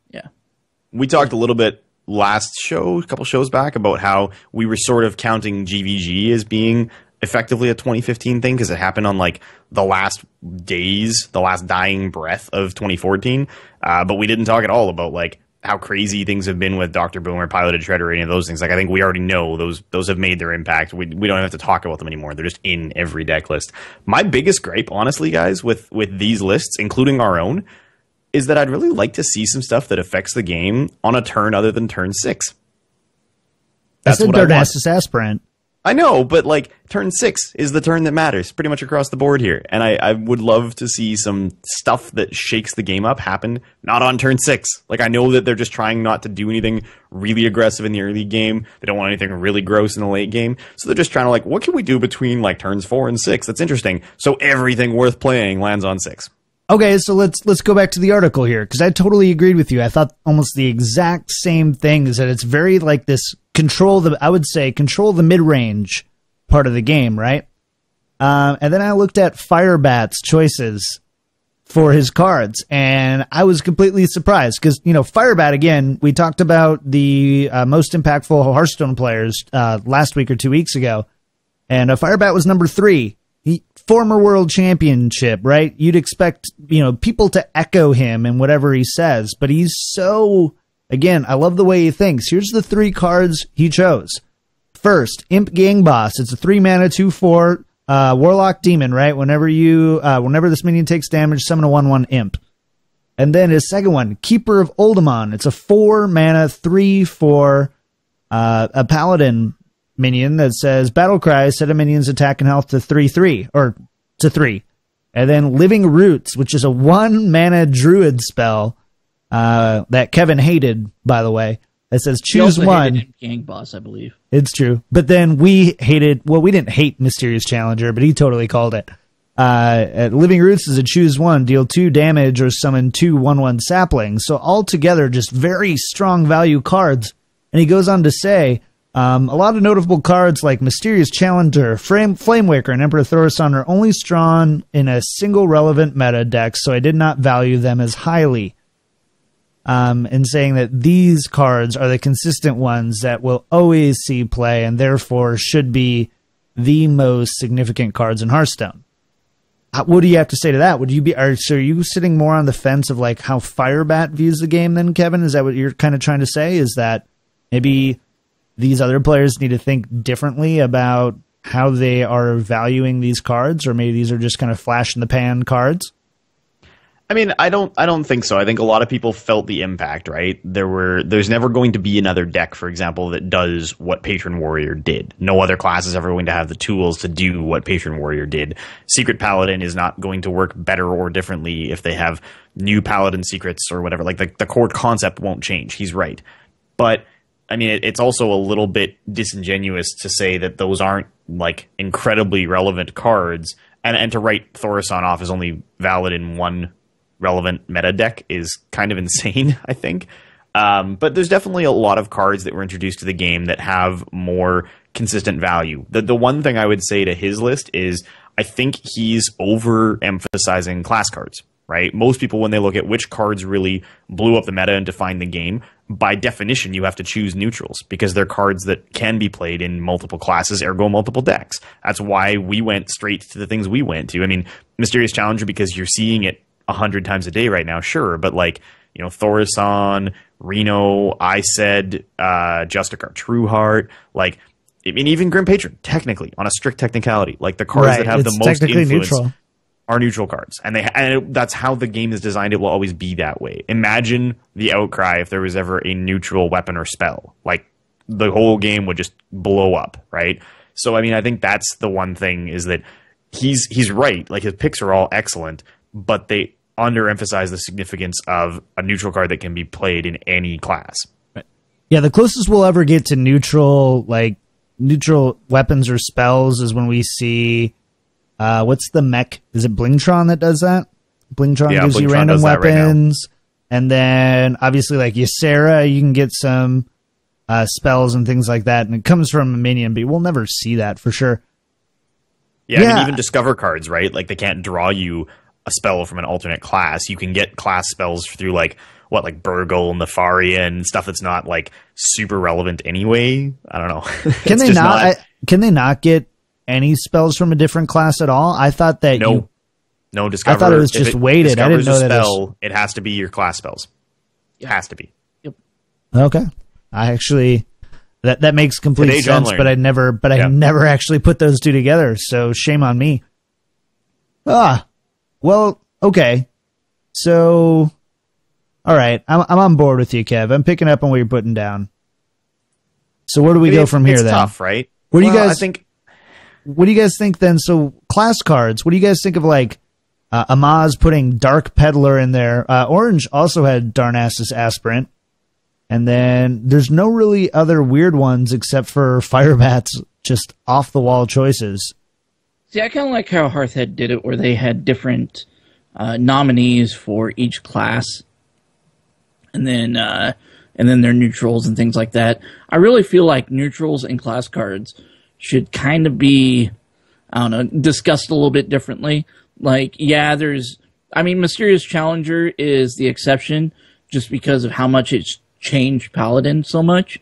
we talked a little bit last show, a couple shows back, about how we were sort of counting GVG as being effectively a 2015 thing because it happened on, like, the last days, the last dying breath of 2014. But we didn't talk at all about, like, how crazy things have been with Dr. Boomer, Piloted Shredder, any of those things. Like, I think we already know those have made their impact. We don't have to talk about them anymore. They're just in every deck list. My biggest gripe, honestly, guys, with these lists, including our own, is that I'd really like to see some stuff that affects the game on a turn other than turn 6. That's what I want. Aspirant. I know, but, like, turn 6 is the turn that matters pretty much across the board here. And I would love to see some stuff that shakes the game up happen, not on turn 6. Like, I know that they're just trying not to do anything really aggressive in the early game. They don't want anything really gross in the late game. So they're just trying to, like, what can we do between, like, turns 4 and 6 that's interesting? So everything worth playing lands on 6. Okay, so let's go back to the article here, because I totally agreed with you. I thought almost the exact same thing, is that it's very like this control the mid-range part of the game, right? And then I looked at Firebat's choices for his cards, and I was completely surprised, because, you know, Firebat, again, we talked about the most impactful Hearthstone players last week or 2 weeks ago, and Firebat was number 3. Former world championship, right? You'd expect, you know, people to echo him and whatever he says, but he's so, again, I love the way he thinks. Here's the 3 cards he chose. First, Imp Gang Boss. It's a 3-mana, 2/4 Warlock Demon, right? Whenever this minion takes damage, summon a 1/1 Imp. And then his second one, Keeper of Oldemon. It's a 4-mana, 3/4 a Paladin minion that says Battle Cry, set a minion's attack and health to 3/3 or to 3. And then Living Roots, which is a 1-mana druid spell that Kevin hated, by the way. That says choose one. Gang Boss, I believe. It's true. But then we didn't hate Mysterious Challenger, but he totally called it. Living Roots is a choose one, deal 2 damage or summon 2 1/1 saplings. So altogether, just very strong value cards. And he goes on to say, A lot of notable cards like Mysterious Challenger, Flamewaker, and Emperor Thaurissan are only drawn in a single relevant meta deck, so I did not value them as highly. And saying that these cards are the consistent ones that will always see play and therefore should be the most significant cards in Hearthstone. What do you have to say to that? So are you sitting more on the fence of like how Firebat views the game then, Kevin? Is that what you're kind of trying to say? Is that maybe these other players need to think differently about how they are valuing these cards, or maybe these are just kind of flash in the pan cards? I mean, I don't think so. I think a lot of people felt the impact, right? There's never going to be another deck, for example, that does what Patron Warrior did. No other class is ever going to have the tools to do what Patron Warrior did. Secret Paladin is not going to work better or differently if they have new Paladin secrets or whatever. Like the core concept won't change. He's right. But I mean, it's also a little bit disingenuous to say that those aren't like incredibly relevant cards, and to write Thaurissan off as only valid in one relevant meta deck is kind of insane, I think. But there's definitely a lot of cards that were introduced to the game that have more consistent value. The one thing I would say to his list is I think he's overemphasizing class cards, right? Most people, when they look at which cards really blew up the meta and defined the game, by definition, you have to choose neutrals because they're cards that can be played in multiple classes, ergo multiple decks. That's why we went straight to the things we went to. I mean, Mysterious Challenger, because you're seeing it 100 times a day right now, sure, but like, you know, Thaurissan, Reno, I said, Justicar Trueheart, like, I mean, even Grim Patron, technically, on a strict technicality, like the cards that have the most influence are neutral cards, and that's how the game is designed. It will always be that way. Imagine the outcry if there was ever a neutral weapon or spell, like the whole game would just blow up, right? So, I mean, I think that's the one thing is that he's right. Like his picks are all excellent, but they underemphasize the significance of a neutral card that can be played in any class. Yeah, the closest we'll ever get to neutral weapons or spells is when we see what's the mech? Is it Blingtron that does that? Blingtron gives you random weapons, and then obviously like Ysera, you can get some spells and things like that, and it comes from a minion, but we'll never see that for sure. Yeah, I mean, even Discover cards, right? Like they can't draw you a spell from an alternate class. You can get class spells through like Burgle and Nefaria and stuff that's not like super relevant anyway. I don't know. Can they not? Can they not get any spells from a different class at all? I thought that no Discover. I thought it was just weighted. I didn't know that it has to be your class spells. It has to be. Yep. Okay. I actually that makes complete sense, but I never actually put those two together. So shame on me. Well, okay. So, all right. I'm on board with you, Kev. I'm picking up on what you're putting down. So where do we go from here then? It's tough, right? What do you guys think then? So class cards, what do you guys think of like Amaz putting Dark Peddler in there? Orange also had Darnassus Aspirant. And then there's no really other weird ones except for Firebat's just off-the-wall choices. See, I kind of like how Hearthhead did it, where they had different nominees for each class, and then their neutrals and things like that. I really feel like neutrals and class cards should kind of be, I don't know, discussed a little bit differently. Like, yeah, Mysterious Challenger is the exception, just because of how much it's changed Paladin so much.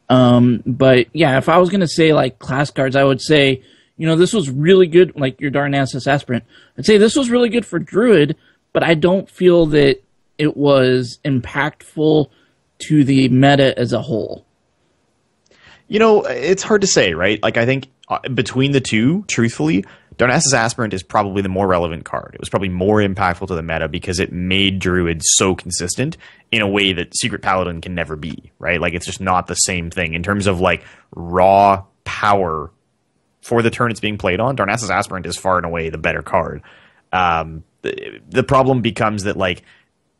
But yeah, if I was gonna say like class cards, I would say, you know, this was really good, like your Darnassus Aspirant. I'd say this was really good for Druid, but I don't feel that it was impactful to the meta as a whole. You know, it's hard to say, right? Like, I think between the two, truthfully, Darnassus Aspirant is probably the more relevant card. It was probably more impactful to the meta because it made Druid so consistent in a way that Secret Paladin can never be, right? Like, it's just not the same thing. In terms of, like, raw power for the turn it's being played on, Darnassus Aspirant is far and away the better card. The problem becomes that, like,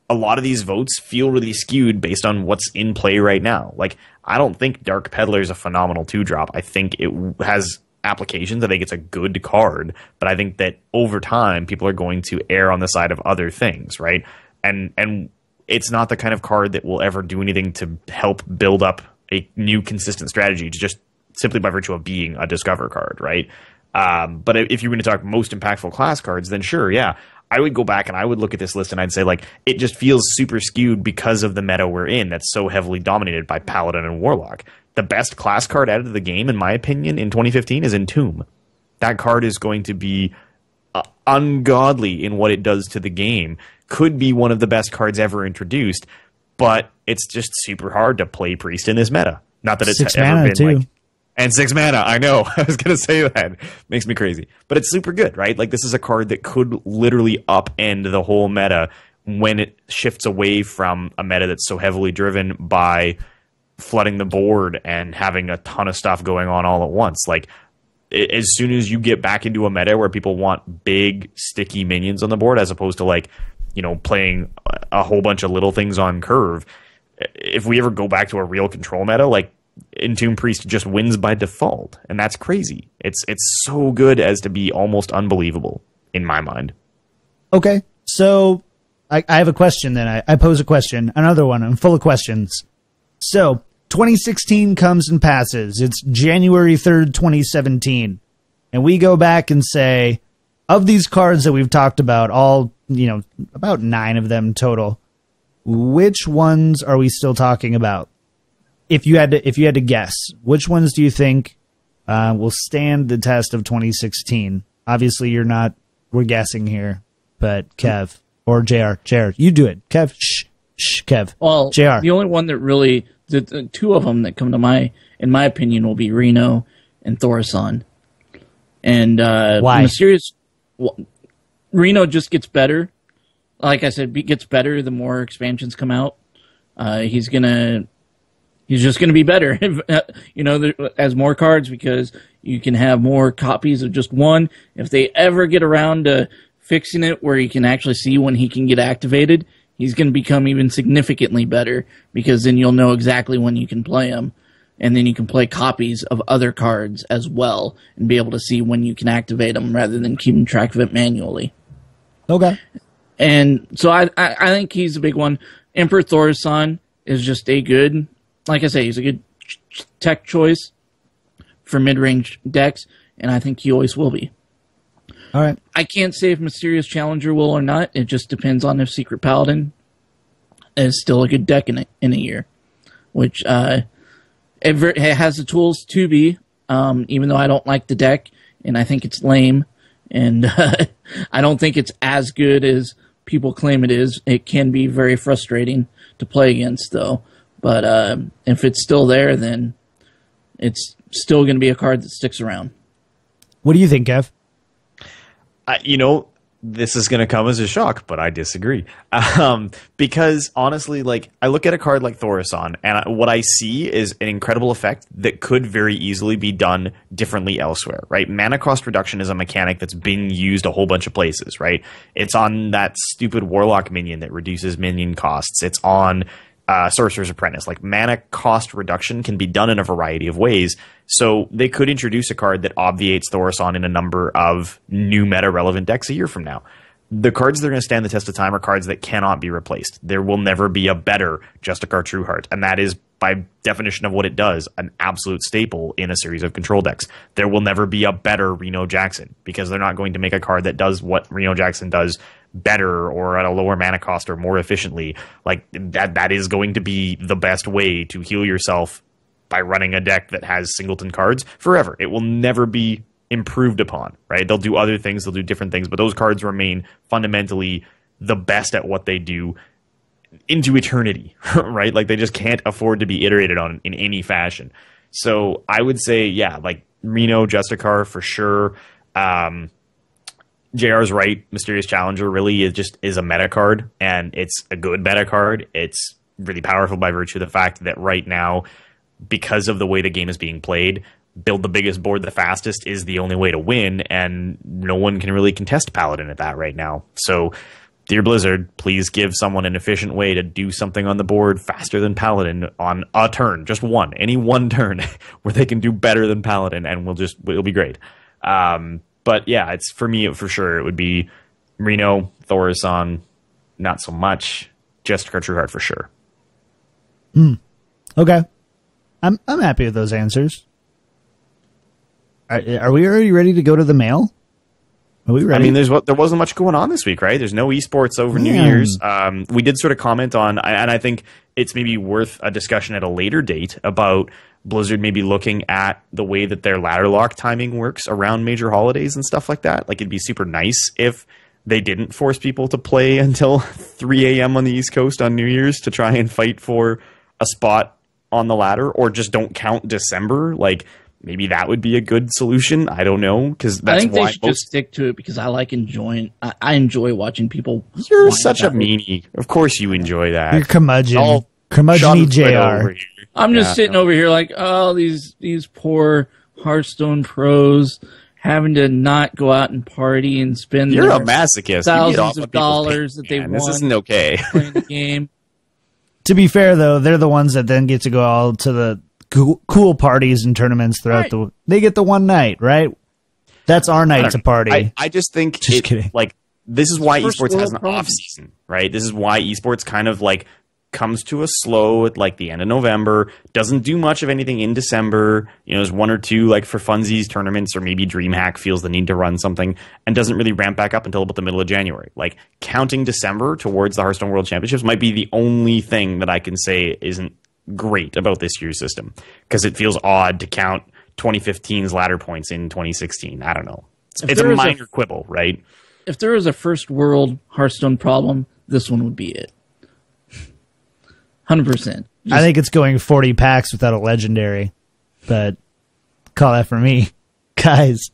a lot of these votes feel really skewed based on what's in play right now. Like, I don't think Dark Peddler is a phenomenal 2-drop. I think it has applications. I think it's a good card, but I think that over time, people are going to err on the side of other things, right? And it's not the kind of card that will ever do anything to help build up a new consistent strategy to just simply by virtue of being a discover card, right? But if you're going to talk most impactful class cards, then sure, yeah. I would go back and I would look at this list and I'd say, like, it just feels super skewed because of the meta we're in that's so heavily dominated by Paladin and Warlock. The best class card out of the game, in my opinion, in 2015 is Entomb. That card is going to be ungodly in what it does to the game. Could be one of the best cards ever introduced, but it's just super hard to play Priest in this meta. Not that it's Six ever mana been too. like... And 6 mana, I know. I was going to say that. Makes me crazy. But it's super good, right? Like, this is a card that could literally upend the whole meta when it shifts away from a meta that's so heavily driven by flooding the board and having a ton of stuff going on all at once. Like, as soon as you get back into a meta where people want big, sticky minions on the board, as opposed to, like, you know, playing a whole bunch of little things on curve, if we ever go back to a real control meta, like, Entomb Priest just wins by default, and that's crazy. It's so good as to be almost unbelievable in my mind. Okay, so I have a question then. I pose a question, another one. I'm full of questions. So 2016 comes and passes. It's January 3rd, 2017. And we go back and say, of these cards that we've talked about, all, you know, about 9 of them total, which ones are we still talking about? If you had to guess, which ones do you think will stand the test of 2016? Obviously, you're not. We're guessing here, but Kev or JR, you do it. Kev, shh, Kev. Well, JR. The only one that really, the 2 of them that come to in my opinion, will be Reno and Thaurissan. And why? Mysterious. Reno just gets better. Like I said, gets better the more expansions come out. He's just going to be better, you know, as more cards, because you can have more copies of just one. If they ever get around to fixing it where you can actually see when he can get activated, he's going to become even significantly better, because then you'll know exactly when you can play him. And then you can play copies of other cards as well and be able to see when you can activate them rather than keeping track of it manually. Okay. And so I think he's a big one. Emperor Thaurissan is just a good... Like I say, he's a good tech choice for mid-range decks, and I think he always will be. All right. I can't say if Mysterious Challenger will or not. It just depends on if Secret Paladin is still a good deck in a year, which it has the tools to be, even though I don't like the deck, and I think it's lame, and I don't think it's as good as people claim it is. It can be very frustrating to play against, though. But if it's still there, then it's still going to be a card that sticks around. What do you think, Kev? You know, this is going to come as a shock, but I disagree. Because honestly, like, I look at a card like Thaurissan, and what I see is an incredible effect that could very easily be done differently elsewhere, right? Mana cost reduction is a mechanic that's being used a whole bunch of places, right? It's on that stupid Warlock minion that reduces minion costs. It's on Sorcerer's Apprentice. Like, mana cost reduction can be done in a variety of ways. So they could introduce a card that obviates Thaurissan in a number of new meta relevant decks a year from now. The cards that are going to stand the test of time are cards that cannot be replaced. There will never be a better Justicar Trueheart, and that is, by definition of what it does, an absolute staple in a series of control decks. There will never be a better Reno Jackson, because they're not going to make a card that does what Reno Jackson does better or at a lower mana cost or more efficiently. Like, that is going to be the best way to heal yourself by running a deck that has singleton cards forever. It will never be improved upon, right? They'll do other things, they'll do different things, but those cards remain fundamentally the best at what they do into eternity, right? Like, they just can't afford to be iterated on in any fashion. So I would say, yeah, like, Reno, Justicar for sure. JR's right. Mysterious Challenger really is a meta card, and it's a good meta card. It's really powerful by virtue of the fact that right now, because of the way the game is being played, build the biggest board the fastest is the only way to win, and no one can really contest Paladin at that right now. So, dear Blizzard, please give someone an efficient way to do something on the board faster than Paladin on a turn, just one, any one turn where they can do better than Paladin, and it'll be great. But yeah, it's, for me, for sure, it would be Reno, Thaurissan, not so much, Justicar Trueheart for sure. Okay. I'm happy with those answers. Are we already ready to go to the mail? Are we ready? I mean, there wasn't much going on this week, right? There's no esports over New Year's. We did sort of comment on, and I think it's maybe worth a discussion at a later date about Blizzard maybe looking at the way that their ladder lock timing works around major holidays and stuff like that. Like, it'd be super nice if they didn't force people to play until 3 a.m. on the East Coast on New Year's to try and fight for a spot on the ladder, or just don't count December. Like, maybe that would be a good solution. I don't know, because that's I think why they should just stick to it, because I enjoy watching people. You're such a meanie. Of course you enjoy that. You're curmudgeon. Curmudgeon JR. I'm just sitting over here like, oh, these poor Hearthstone pros having to not go out and party and spend You're a masochist. thousands of dollars that they won. This isn't okay. Playing the game. To be fair, though, they're the ones that then get to go all to the cool parties and tournaments throughout they get the one night, right? That's our night to party. I just think kidding. Like, this is why esports has an off season, right? This is why esports kind of like comes to a slow at like the end of November, doesn't do much of anything in December. You know, there's one or two like for funsies tournaments, or maybe DreamHack feels the need to run something, and doesn't really ramp back up until about the middle of January. Like, counting December towards the Hearthstone World Championships might be the only thing that I can say isn't great about this year's system, because it feels odd to count 2015's ladder points in 2016. I don't know. It's a minor quibble, right? If there was a first world Hearthstone problem, this one would be it. 100%. I think it's going 40 packs without a legendary, but call that for me. Guys,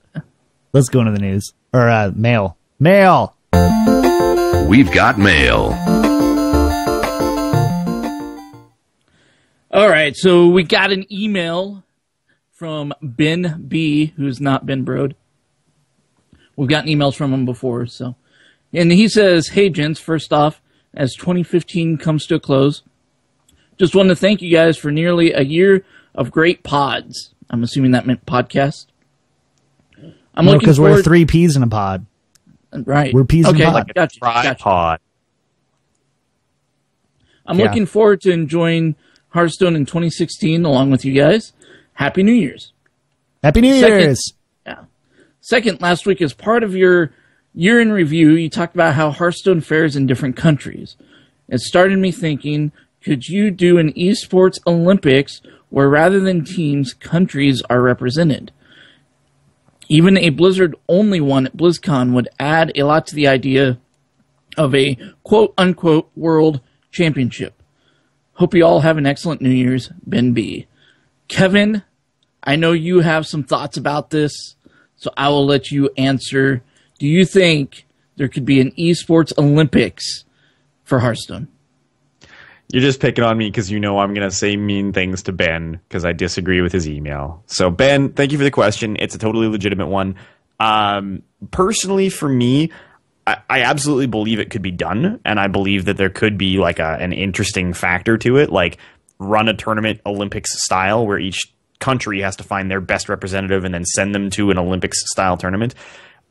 let's go into the news. Or mail. Mail! We've got mail. All right, so we got an email from Ben B, who's not Ben Brode. We've gotten emails from him before, so. And he says, hey, gents, first off, as 2015 comes to a close, just wanted to thank you guys for nearly a year of great pods. I'm assuming that meant podcast. Because we're 3 peas in a pod. Right. We're peas in a pod. Like a tripod. I'm looking forward to enjoying Hearthstone in 2016 along with you guys. Happy New Year's. Happy New Year's. Yeah. Second, last week, as part of your year in review, you talked about how Hearthstone fares in different countries. It started me thinking, could you do an esports Olympics where rather than teams, countries are represented? Even a Blizzard-only one at BlizzCon would add a lot to the idea of a quote-unquote world championship. Hope you all have an excellent New Year's, Ben B. Kevin, I know you have some thoughts about this, so I will let you answer. Do you think there could be an esports Olympics for Hearthstone? You're just picking on me because you know I'm going to say mean things to Ben because I disagree with his email. So, Ben, thank you for the question. It's a totally legitimate one. Personally, for me, I absolutely believe it could be done, and I believe that there could be like an interesting factor to it, like run a tournament Olympics style where each country has to find their best representative and then send them to an Olympics style tournament.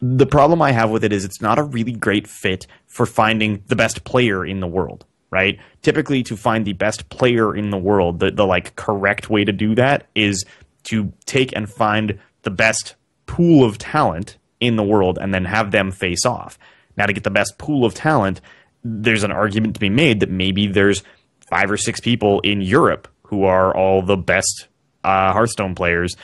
The problem I have with it is it's not a really great fit for finding the best player in the world. Right? Typically, to find the best player in the world, the like correct way to do that is to take and find the best pool of talent in the world and then have them face off. Now, to get the best pool of talent, there's an argument to be made that maybe there's 5 or 6 people in Europe who are all the best Hearthstone players.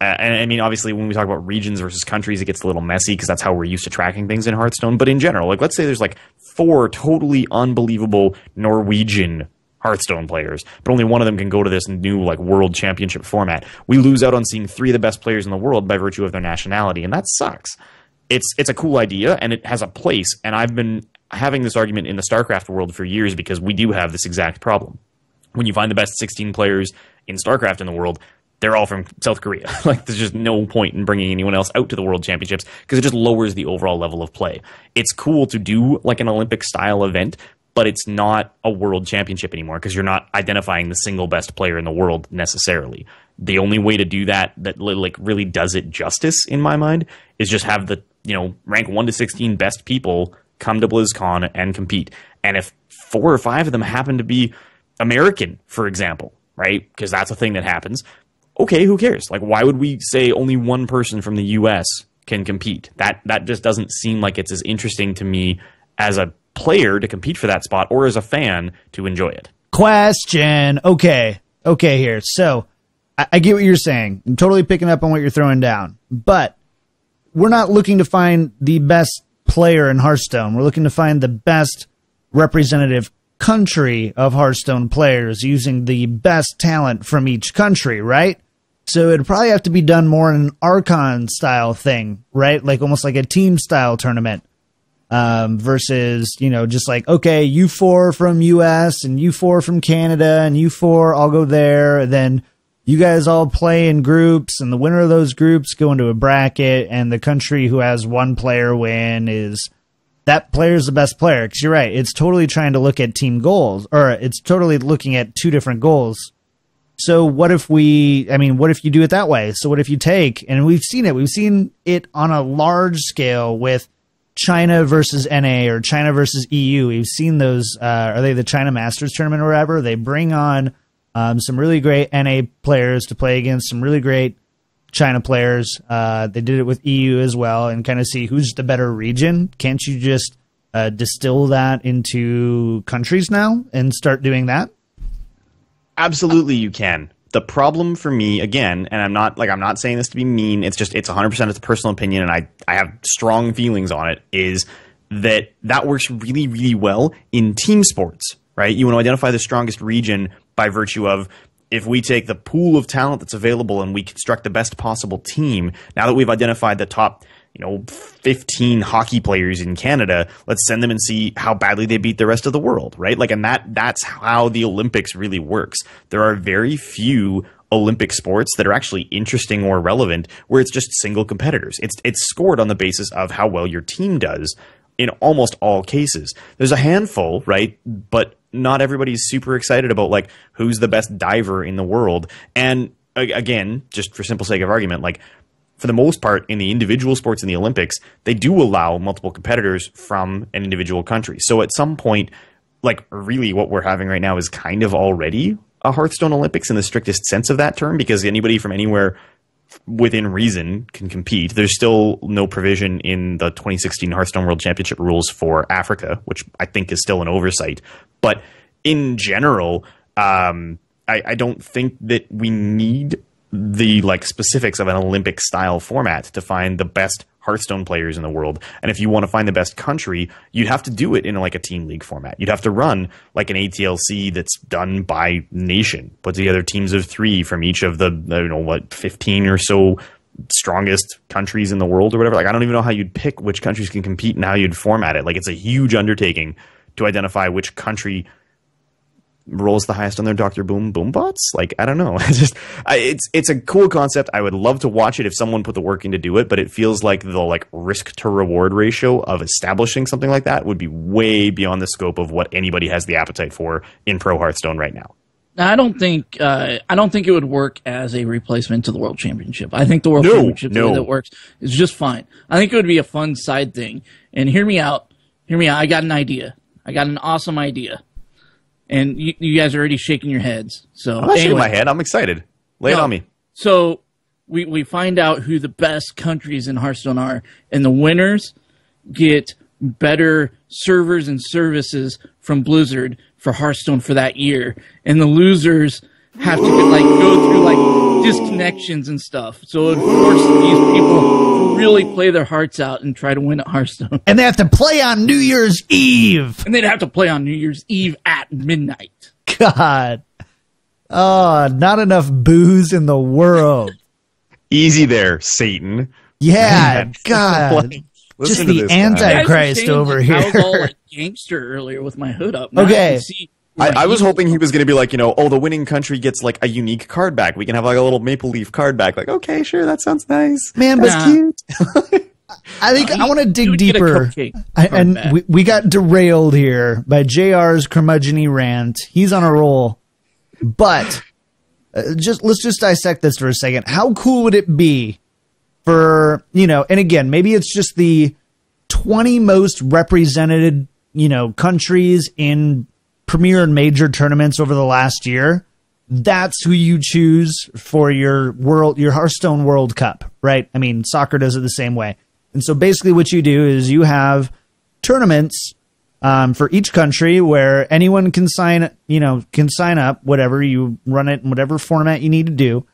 And I mean, obviously, when we talk about regions versus countries, it gets a little messy because that's how we're used to tracking things in Hearthstone. But in general, like, let's say there's like 4 totally unbelievable Norwegian Hearthstone players, but only one of them can go to this new like world championship format. We lose out on seeing 3 of the best players in the world by virtue of their nationality, and that sucks. It's a cool idea, and it has a place. And I've been having this argument in the StarCraft world for years because we do have this exact problem. When you find the best 16 players in StarCraft in the world, they're all from South Korea. Like, there's just no point in bringing anyone else out to the World Championships because it just lowers the overall level of play. It's cool to do like an Olympic-style event, but it's not a World Championship anymore because you're not identifying the single best player in the world necessarily. The only way to do that like really does it justice, in my mind, is just have the, you know, rank 1 to 16 best people come to BlizzCon and compete. And if 4 or 5 of them happen to be American, for example, right? Because that's a thing that happens. Okay, who cares? Like, why would we say only one person from the U.S. can compete? That just doesn't seem like it's as interesting to me as a player to compete for that spot or as a fan to enjoy it. Question. Okay here. So I get what you're saying. I'm totally picking up on what you're throwing down. But we're not looking to find the best player in Hearthstone. We're looking to find the best representative country of Hearthstone players using the best talent from each country, right? So it'd probably have to be done more in an Archon style thing, right? Like almost like a team style tournament, versus, just like, okay, you four from US and you four from Canada and you four all go there. And then you guys all play in groups and the winner of those groups go into a bracket and the country who has one player win is that player's the best player. Cause you're right. It's totally trying to look at team goals, or it's totally looking at two different goals. So what if what if you do it that way? So what if you take, and we've seen it on a large scale with China versus NA or China versus EU. We've seen those, are they the China Masters tournament or whatever? They bring on some really great NA players to play against some really great China players. They did it with EU as well and kind of see who's the better region. Can't you just distill that into countries now and start doing that? Absolutely, you can. The problem for me, again, and I'm not saying this to be mean, it's 100% it's a personal opinion, and I have strong feelings on it, is that works really, really well in team sports, right? You want to identify the strongest region by virtue of, if we take the pool of talent that's available and we construct the best possible team, now that we've identified the top 15 hockey players in Canada, let's send them and see how badly they beat the rest of the world, right? Like, and that's how the Olympics really works. There are very few Olympic sports that are actually interesting or relevant where it's just single competitors. It's scored on the basis of how well your team does in almost all cases. There's a handful, right? But not everybody's super excited about, like, who's the best diver in the world. And again, just for simple sake of argument, like, for the most part, in the individual sports in the Olympics, they do allow multiple competitors from an individual country. So at some point, like, really what we're having right now is kind of already a Hearthstone Olympics in the strictest sense of that term, because anybody from anywhere within reason can compete. There's still no provision in the 2016 Hearthstone World Championship rules for Africa, which I think is still an oversight. But in general, I don't think that we need the specifics of an Olympic style format to find the best Hearthstone players in the world. And if you want to find the best country, you'd have to do it in a team league format. You'd have to run like an ATLC that's done by nation, put together teams of 3 from each of the 15 or so strongest countries in the world or whatever. I don't even know how you'd pick which countries can compete and how you'd format it. It's a huge undertaking to identify which country rolls the highest on their Dr. Boom bots. I don't know. It's a cool concept. I would love to watch it if someone put the work in to do it, but it feels like the risk to reward ratio of establishing something like that would be way beyond the scope of what anybody has the appetite for in Pro Hearthstone right now. I don't think it would work as a replacement to the World Championship. I think the World Championship, the way that works, is just fine. I think it would be a fun side thing. And hear me out. I got an idea. I got an awesome idea. And you guys are already shaking your heads. So I'm not shaking my head. I'm excited. Lay it on me. So we find out who the best countries in Hearthstone are, and the winners get better servers and services from Blizzard for Hearthstone for that year, and the losers have to go through disconnections and stuff. So it forces these people to really play their hearts out and try to win at Hearthstone. And they have to play on New Year's Eve. And they'd have to play on New Year's Eve at midnight. God. Oh, not enough booze in the world. Easy there, Satan. Yeah, God. Just the Antichrist over here. I was all gangster earlier with my hood up. Now okay. I was hoping he was going to be the winning country gets a unique card back. We can have a little maple leaf card back. Okay, sure, that sounds nice. Man, but cute. I think I want to dig deeper. And we got derailed here by JR's curmudgeon-y rant. He's on a roll. But let's just dissect this for a second. How cool would it be for, and again, maybe it's just the 20 most represented, countries in premier and major tournaments over the last year. that's who you choose for your Hearthstone World Cup, right? I mean, soccer does it the same way. And so basically what you do is you have tournaments for each country where anyone can sign up, whatever, you run it in whatever format you need to do.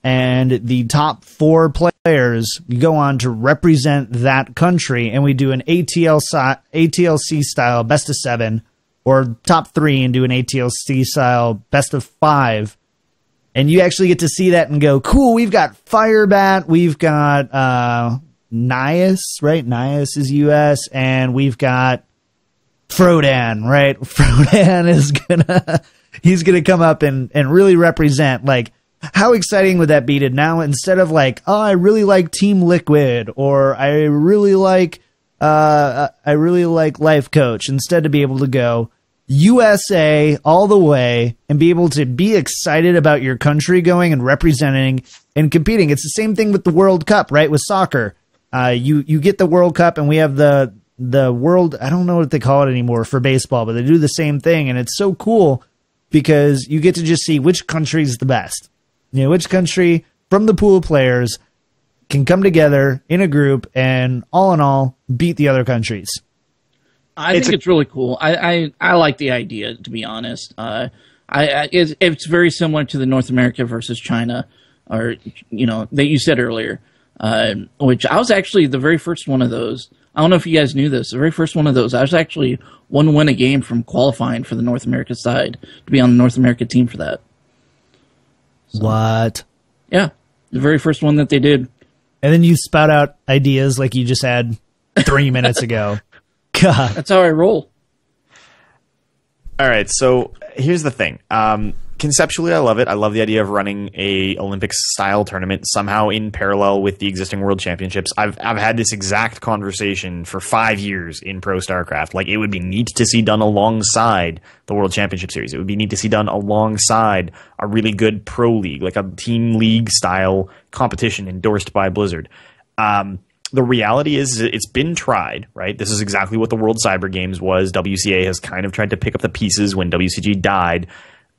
And the top 4 players go on to represent that country. And we do an ATLC style best of 7, or top 3 and do an ATLC style best of 5. And you actually get to see that and go, cool, we've got Firebat, we've got Nias, right? Nias is US, and we've got Frodan, right? Frodan is he's gonna come up and really represent. Like, how exciting would that be to now, instead of like, oh, I really like Team Liquid, or I really like Life Coach, instead to be able to go USA all the way and be able to be excited about your country going and representing and competing. It's the same thing with the World Cup, right? With soccer, you get the World Cup, and we have the world, I don't know what they call it anymore for baseball, but they do the same thing. And it's so cool because you get to just see which country is the best. You know, which country from the pool of players can come together in a group and all in all beat the other countries. I think it's really cool. I like the idea, to be honest. It's very similar to the North America versus China, or, you know, that you said earlier, which I was actually the very first one of those. I don't know if you guys knew this. The very first one of those, I was actually one win a game from qualifying for the North America side to be on the North America team for that. So, what? Yeah, the very first one that they did. And then you spout out ideas like you just had 3 minutes ago. God. That's how I roll. All right, so here's the thing. Conceptually, I love it. I love the idea of running a Olympics-style tournament somehow in parallel with the existing World Championships. I've had this exact conversation for 5 years in Pro StarCraft. Like, it would be neat to see done alongside the World Championship Series. It would be neat to see done alongside a really good pro league, like a team league-style competition endorsed by Blizzard. The reality is it's been tried, right? This is exactly what the World Cyber Games was. WCA has kind of tried to pick up the pieces when WCG died.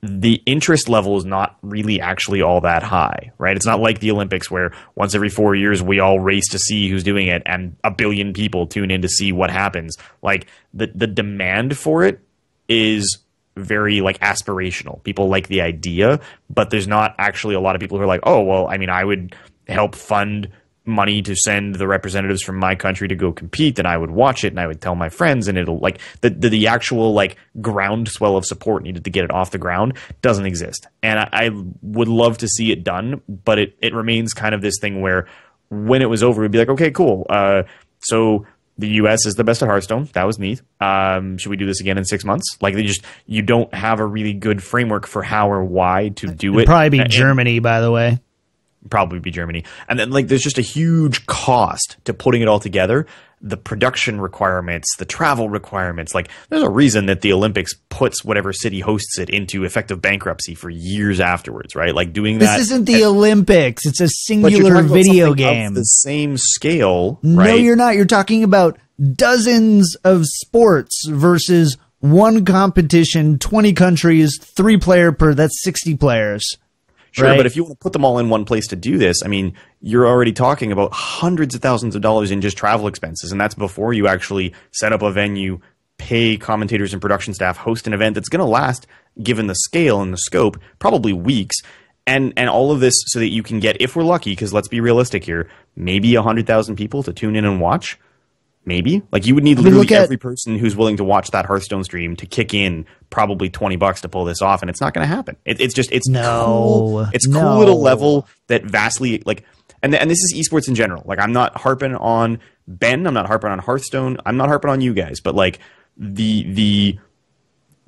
The interest level is not really actually all that high, right? It's not like the Olympics where once every 4 years we all race to see who's doing it and 1 billion people tune in to see what happens. Like, the demand for it is very, like, aspirational. People like the idea, but there's not actually a lot of people who are like, oh, well, I mean, I would help fund money to send the representatives from my country to go compete, and I would watch it and I would tell my friends, and it'll, like, the actual, like, groundswell of support needed to get it off the ground doesn't exist. And I would love to see it done, but it remains kind of this thing where when it was over, we'd be like, okay, cool. So the US is the best at Hearthstone. That was neat. Should we do this again in 6 months? Like, you don't have a really good framework for how or why to do it. It'd probably be Germany, by the way. Probably be Germany. And then, like, there's just a huge cost to putting it all together. The production requirements, the travel requirements. Like, there's a reason that the Olympics puts whatever city hosts it into effective bankruptcy for years afterwards, right? Like, doing that. This isn't the Olympics. It's a singular video game. Of the same scale, no, right? No, you're not. You're talking about dozens of sports versus one competition, 20 countries, 3 player per. That's 60 players. Sure, right? But if you want to put them all in one place to do this, I mean, you're already talking about hundreds of thousands of dollars in just travel expenses, and that's before you actually set up a venue, pay commentators and production staff, host an event that's going to last, given the scale and the scope, probably weeks, and all of this so that you can get, if we're lucky, because let's be realistic here, maybe 100,000 people to tune in and watch. Maybe. Like, you would need literally every person who's willing to watch that Hearthstone stream to kick in probably $20 to pull this off, and it's not going to happen. It's cool. It's cool at a level that vastly, like, and this is esports in general. Like, I'm not harping on Ben, I'm not harping on Hearthstone, I'm not harping on you guys, but, like, the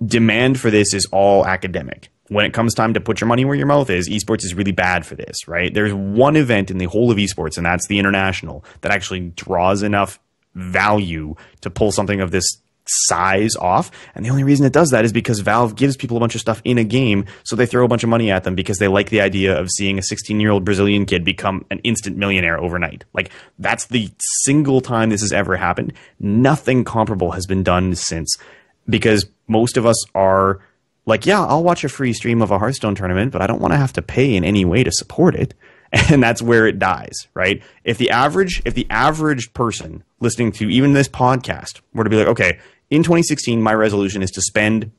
demand for this is all academic. When it comes time to put your money where your mouth is, esports is really bad for this, right? There's one event in the whole of esports, and that's the International, that actually draws enough value to pull something of this size off, and the only reason it does that is because Valve gives people a bunch of stuff in a game, so they throw a bunch of money at them because they like the idea of seeing a 16-year-old Brazilian kid become an instant millionaire overnight. Like, that's the single time this has ever happened. Nothing comparable has been done since, because most of us are Like, yeah, I'll watch a free stream of a Hearthstone tournament, but I don't want to have to pay in any way to support it. And that's where it dies, right? If the average person listening to even this podcast were to be like, okay, in 2016, my resolution is to spend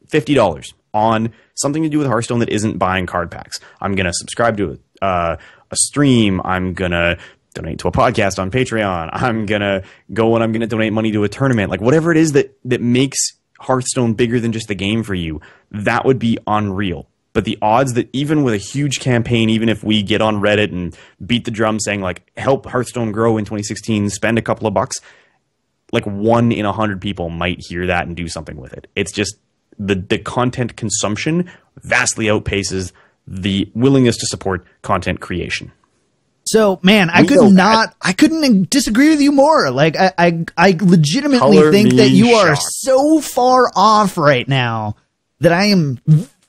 $50 on something to do with Hearthstone that isn't buying card packs. I'm going to subscribe to a stream. I'm going to donate to a podcast on Patreon. I'm going to go and I'm going to donate money to a tournament. Like, whatever it is that makes Hearthstone bigger than just the game for you, that would be unreal. But the odds that even with a huge campaign, even if we get on Reddit and beat the drum saying, like, help Hearthstone grow in 2016, spend a couple of bucks, like 1 in 100 people might hear that and do something with it. It's just the content consumption vastly outpaces the willingness to support content creation. So, man, I couldn't disagree with you more. Like, I legitimately think that you are so far off right now that I am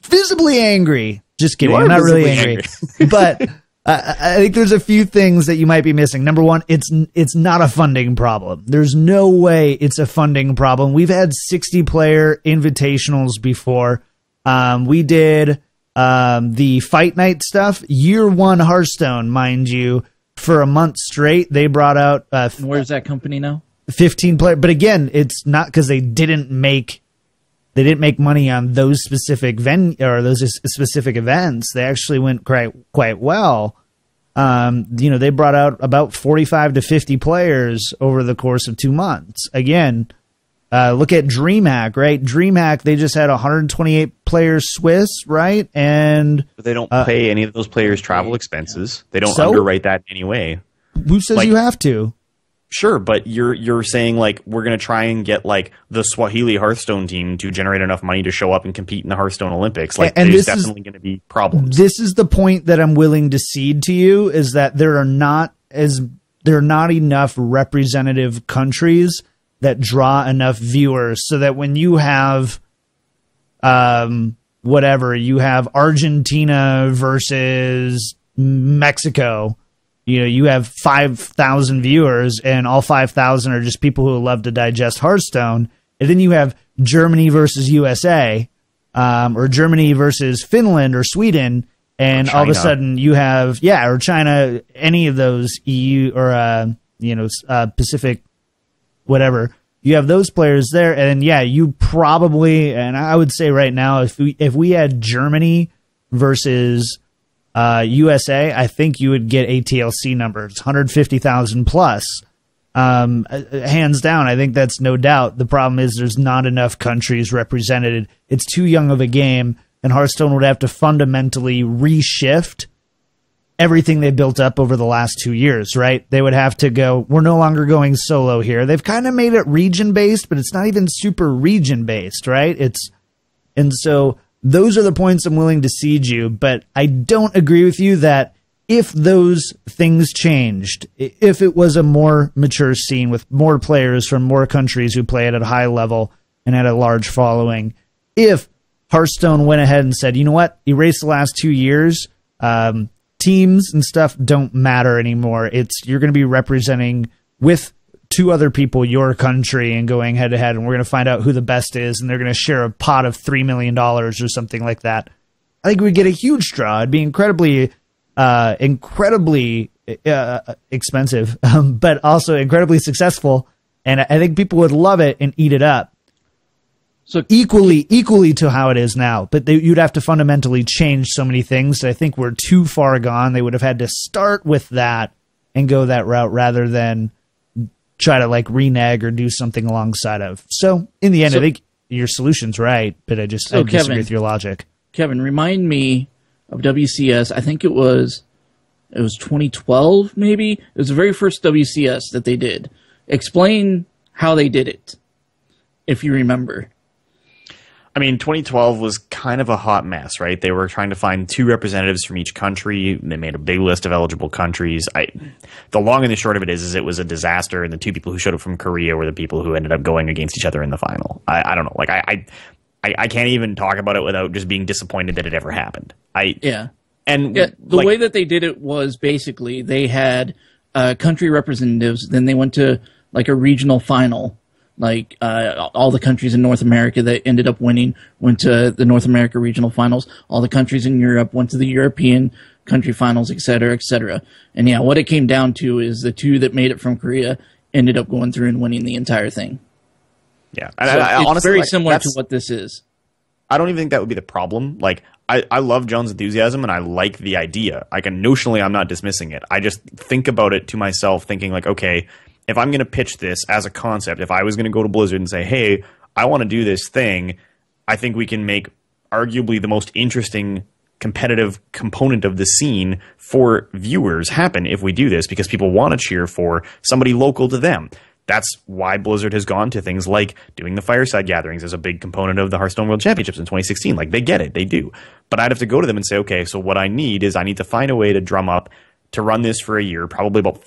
visibly angry. Just kidding. I'm not really angry. But I think there's a few things that you might be missing. Number one, it's not a funding problem. There's no way it's a funding problem. We've had 60-player invitationals before. We did the Fight Night stuff. Year one Hearthstone, mind you, for a month straight. They brought out... where's that company now? 15 player. But again, it's not because they didn't make money on those specific those specific events. They actually went quite well. They brought out about 45 to 50 players over the course of 2 months. Again, look at DreamHack, right? DreamHack, they just had 128 players Swiss, right? And but they don't pay any of those players travel expenses. They don't underwrite that in any way. Who says you have to? Sure, but you're saying, like, we're going to try and get, like, the Swahili Hearthstone team to generate enough money to show up and compete in the Hearthstone Olympics. Like, and there's definitely going to be problems. This is the point that I'm willing to cede to you, is that there are not enough representative countries that draw enough viewers so that when you have you have Argentina versus Mexico, you have 5,000 viewers, and all 5,000 are just people who love to digest Hearthstone. And then you have Germany versus USA, or Germany versus Finland or Sweden, and all of a sudden you have, or China, any of those EU or Pacific, whatever. You have those players there, and you probably, and I would say right now, if we had Germany versus USA, I think you would get ATLC numbers, 150,000 plus. Hands down, I think that's no doubt. The problem is there's not enough countries represented. It's too young of a game, and Hearthstone would have to fundamentally reshift everything they built up over the last 2 years, right? They would have to go, we're no longer going solo here. They've kind of made it region-based, but it's not even super region-based, right? And so those are the points I'm willing to cede you, but I don't agree with you that if those things changed, if it was a more mature scene with more players from more countries who play it at a high level and had a large following, if Hearthstone went ahead and said, you know what, erase the last 2 years, teams and stuff don't matter anymore. You're going to be representing with 2 other people your country and going head to head, and we're going to find out who the best is, and they're going to share a pot of $3 million or something like that. I think we'd get a huge draw. It'd be incredibly expensive, but also incredibly successful, and I think people would love it and eat it up. So equally to how it is now, but you'd have to fundamentally change so many things that I think we're too far gone. They would have had to start with that and go that route rather than try to like renege or do something alongside of. So in the end, I think your solution's right, but I disagree with your logic. Kevin, remind me of WCS. I think it was 2012, maybe. It was the very first WCS that they did. Explain how they did it, if you remember. I mean, 2012 was kind of a hot mess, right? They were trying to find 2 representatives from each country. They made a big list of eligible countries. The long and the short of it is it was a disaster, and the 2 people who showed up from Korea were the people who ended up going against each other in the final. I don't know. Like, I can't even talk about it without just being disappointed that it ever happened. The way that they did it was basically they had country representatives, then they went to like a regional final. Like all the countries in North America that ended up winning went to the North America regional finals. All the countries in Europe went to the European country finals, et cetera, et cetera. And yeah, what it came down to is the two that made it from Korea ended up going through and winning the entire thing. Yeah, and so it's honestly, very similar to what this is. I don't even think that would be the problem. Like, I love John's enthusiasm, and I like the idea. Like, notionally, I'm not dismissing it. I just think about it to myself, thinking like, okay, if I'm going to pitch this as a concept, if I was going to go to Blizzard and say, hey, I want to do this thing, I think we can make arguably the most interesting competitive component of the scene for viewers happen if we do this, because people want to cheer for somebody local to them. That's why Blizzard has gone to things like doing the fireside gatherings as a big component of the Hearthstone World Championships in 2016. Like, they get it. They do. But I'd have to go to them and say, okay, so what I need to find a way to drum up to run this for a year, probably about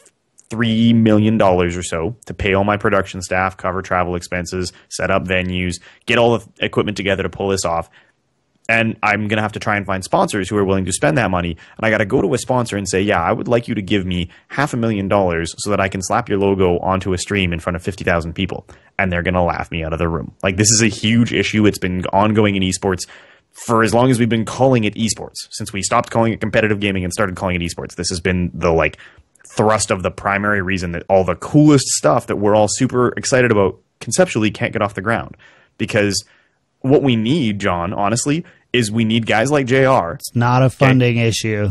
$3 million or so, to pay all my production staff, cover travel expenses, set up venues, get all the equipment together to pull this off. And I'm going to have to try and find sponsors who are willing to spend that money. And I got to go to a sponsor and say, yeah, I would like you to give me $500,000 so that I can slap your logo onto a stream in front of 50,000 people. And they're going to laugh me out of the room. Like, this is a huge issue. It's been ongoing in esports for as long as we've been calling it esports. Since we stopped calling it competitive gaming and started calling it esports, this has been the thrust of the primary reason that all the coolest stuff that we're all super excited about conceptually can't get off the ground. Because what we need, John, honestly, is we need guys like JR. It's not a funding issue.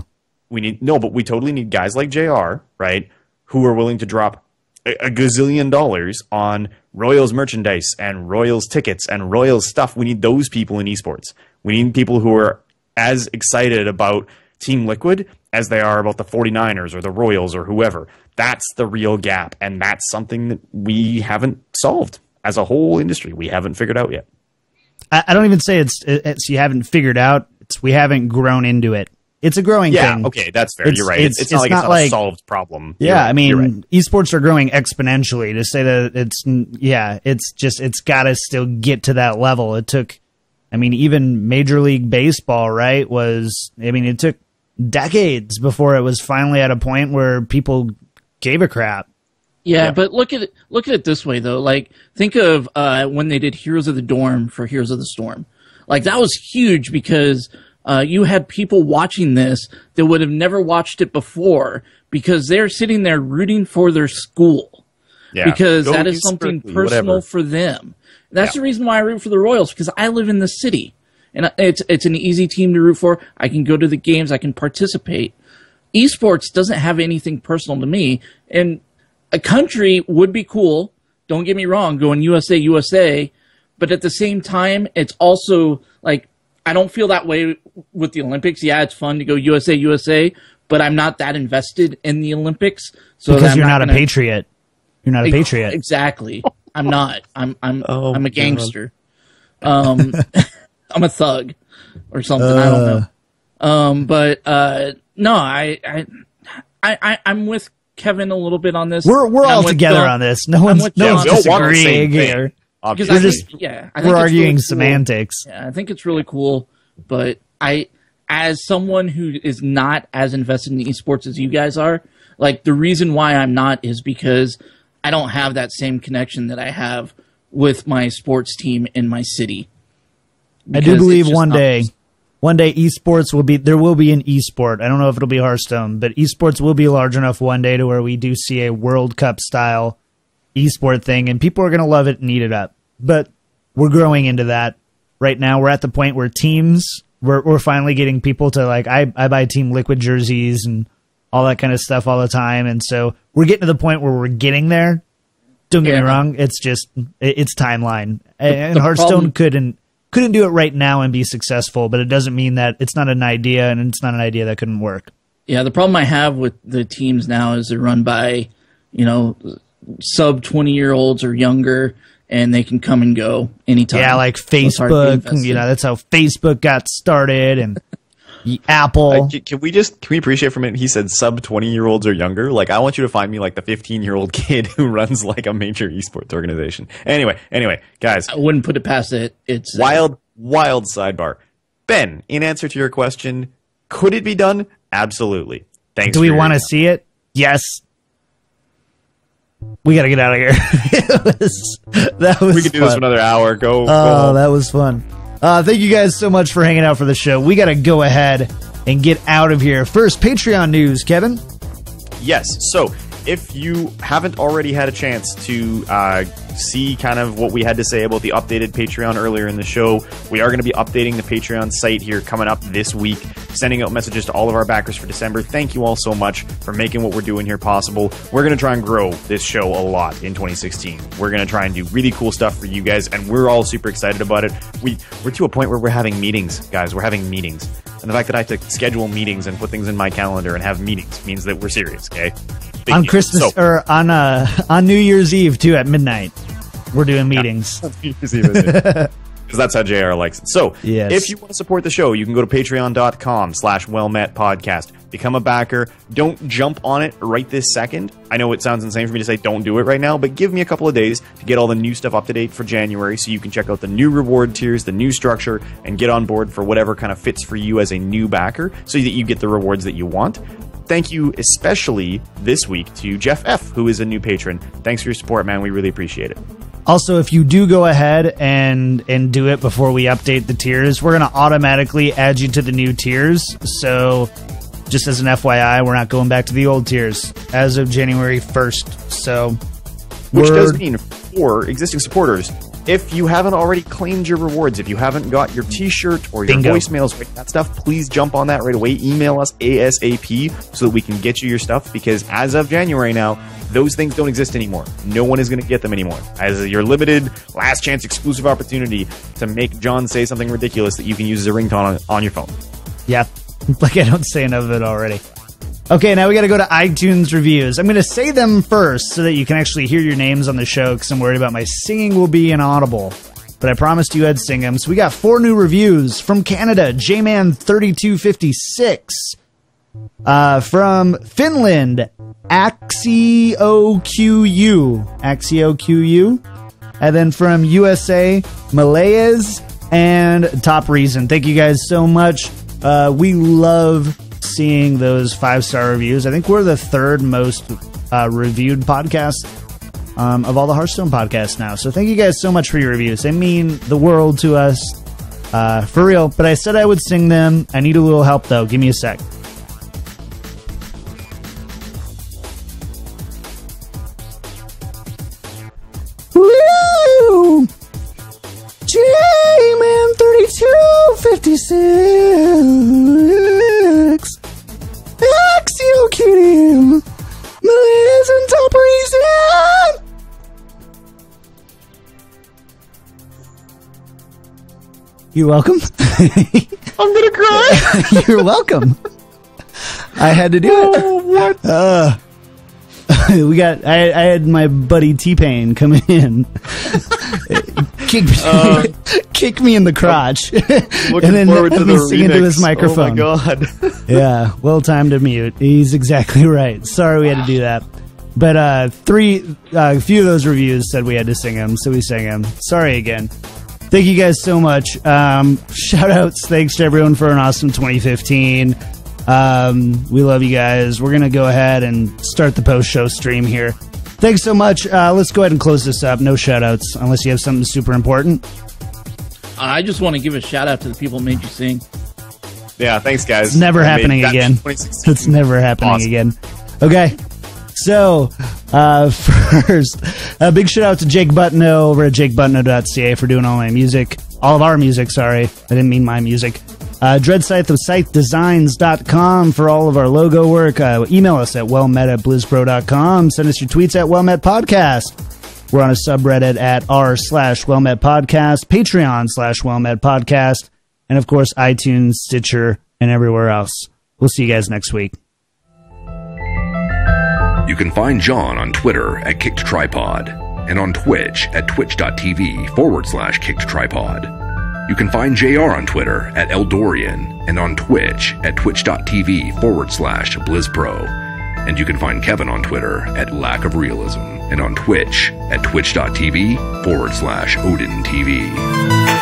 But we totally need guys like JR, right, who are willing to drop a gazillion dollars on Royals merchandise and Royals tickets and Royals stuff. We need those people in esports. We need people who are as excited about Team Liquid as they are about the 49ers or the Royals or whoever. That's the real gap, and that's something that we haven't solved as a whole industry. We haven't figured out yet. I don't even say it's you haven't figured out. It's we haven't grown into it. It's a growing thing. Yeah, okay, that's fair. You're right. It's not like a solved problem. Yeah, I mean, esports are growing exponentially. To say that it's got to still get to that level. It took, even Major League Baseball, right, it took decades before it was finally at a point where people gave a crap. Yeah, but look at it this way though. Like, think of when they did Heroes of the Dorm for Heroes of the Storm. Like, that was huge because you had people watching this that would have never watched it before because they're sitting there rooting for their school. Yeah. Because that is something personal for them. That's the reason why I root for the Royals, because I live in the city. And it's an easy team to root for. I can go to the games. I can participate. Esports doesn't have anything personal to me. And a country would be cool. Don't get me wrong, going USA, USA. But at the same time, it's also like, I don't feel that way with the Olympics. Yeah, it's fun to go USA, USA. But I'm not that invested in the Olympics. So because you're not a patriot. You're not a patriot. Exactly. I'm not. I'm a gangster. I'm a thug or something. I don't know. But no, I'm with Kevin a little bit on this. We're all together on this. No one's disagreeing here. We're arguing semantics. I think it's really cool, but as someone who is not as invested in esports as you guys are, like, the reason why I'm not is because I don't have that same connection that I have with my sports team in my city. I do believe one day esports there will be an esport. I don't know if it'll be Hearthstone, but esports will be large enough one day to where we do see a World Cup style esport thing, and people are going to love it and eat it up. But we're growing into that. Right now, we're at the point where we're finally getting people to, like, I buy Team Liquid jerseys and all that kind of stuff all the time, and so we're getting to the point where we're getting there. Don't get me wrong, it's just it's timeline. And Hearthstone couldn't do it right now and be successful, but it doesn't mean that it's not an idea, and it's not an idea that couldn't work. Yeah, the problem I have with the teams now is they're run by, sub 20-year-olds or younger, and they can come and go anytime. Yeah, like Facebook, that's how Facebook got started, and Apple. Can we appreciate from it? He said sub 20-year-olds or younger. Like, I want you to find me like the 15-year-old kid who runs like a major esports organization. Anyway, guys, I wouldn't put it past it. It's wild sidebar. Ben, in answer to your question, could it be done? Absolutely. Thanks. Do we want to see it? Yes. we got to get out of here. That was We could do fun. this for another hour. Go. That was fun. Thank you guys so much for hanging out for the show. We got to go ahead and get out of here. First, Patreon news, Kevin. Yes. So if you haven't already had a chance to see kind of what we had to say about the updated Patreon earlier in the show, we are going to be updating the Patreon site here coming up this week, sending out messages to all of our backers for December. Thank you all so much for making what we're doing here possible. We're going to try and grow this show a lot in 2016. We're going to try and do really cool stuff for you guys, and we're all super excited about it. We're to a point where we're having meetings, guys. We're having meetings. And the fact that I have to schedule meetings and put things in my calendar and have meetings means that we're serious, okay? Big On deal. Christmas So- or on New Year's Eve too at midnight. We're doing meetings. Because that's how JR likes it. So, Yes. if you want to support the show, you can go to patreon.com/wellmetpodcast. Become a backer. Don't jump on it right this second. I know it sounds insane for me to say don't do it right now, but give me a couple of days to get all the new stuff up to date for January so you can check out the new reward tiers, the new structure, and get on board for whatever kind of fits for you as a new backer so that you get the rewards that you want. Thank you especially this week to Jeff F., who is a new patron. Thanks for your support, man. We really appreciate it. Also, if you do go ahead and do it before we update the tiers, we're going to automatically add you to the new tiers. So, just as an FYI, we're not going back to the old tiers as of January 1st. So, Which does mean for existing supporters, if you haven't already claimed your rewards, if you haven't got your t-shirt or your Bingo. voicemails, that stuff, please jump on that right away. Email us ASAP so that we can get you your stuff, because as of January now, those things don't exist anymore. No one is going to get them anymore. As your limited, last chance exclusive opportunity to make John say something ridiculous that you can use as a ringtone on your phone. yeah, like I don't say enough of it already. Okay, now we got to go to iTunes reviews. I'm going to say them first so that you can actually hear your names on the show, because I'm worried about my singing will be inaudible. But I promised you I'd sing them. So we got 4 new reviews from Canada. J-Man3256. From Finland, Axio-QU. And then from USA, Malayas and Top Reason. Thank you guys so much. We love seeing those 5-star reviews. I think we're the 3rd most reviewed podcast of all the Hearthstone podcasts now. So thank you guys so much for your reviews. They mean the world to us, for real. But I said I would sing them. I need a little help, though. Give me a sec. Woo! J-Man 3256. Axio Cutie. Malays and Top Reason. You're welcome. I'm going to cry! You're welcome. I had to do it. What? We got. I had my buddy T-Pain come in, kick me in the crotch, Looking and then forward to let me the sing into remix. his microphone. Oh my god. Yeah, well timed to mute. He's exactly right. Sorry we had to do that. But a few of those reviews said we had to sing them, so we sang them. Sorry again. Thank you guys so much. Shout outs, thanks to everyone for an awesome 2015. We love you guys. We're going to go ahead and start the post-show stream here. Thanks so much. Let's go ahead and close this up. No shout-outs, unless you have something super important. I just want to give a shout out to the people who made you sing. Yeah, thanks, guys. It's never happening That again. 2016. It's never happening Awesome. again. Okay. So, first, a big shout out to Jake Butno over at jakebutno.ca for doing all my music. All of our music, sorry. I didn't mean my music. Dreadscythe of ScytheDesigns.com for all of our logo work. Email us at wellmet@blizzpro.com. Send us your tweets at wellmetpodcast. We're on a subreddit at r/wellmetpodcast, Patreon/wellmetpodcast, and of course, iTunes, Stitcher, and everywhere else. We'll see you guys next week. You can find John on Twitter at Kicked Tripod and on Twitch at twitch.tv/KickedTripod. You can find JR on Twitter at Eldorian and on Twitch at twitch.tv/BlizzPro. And you can find Kevin on Twitter at Lack of Realism and on Twitch at twitch.tv/OdinTV.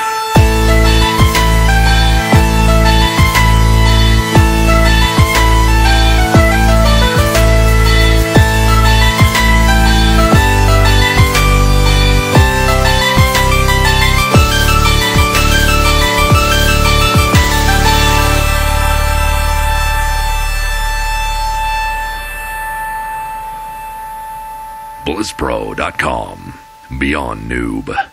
BlizzPro.com. Beyond Noob.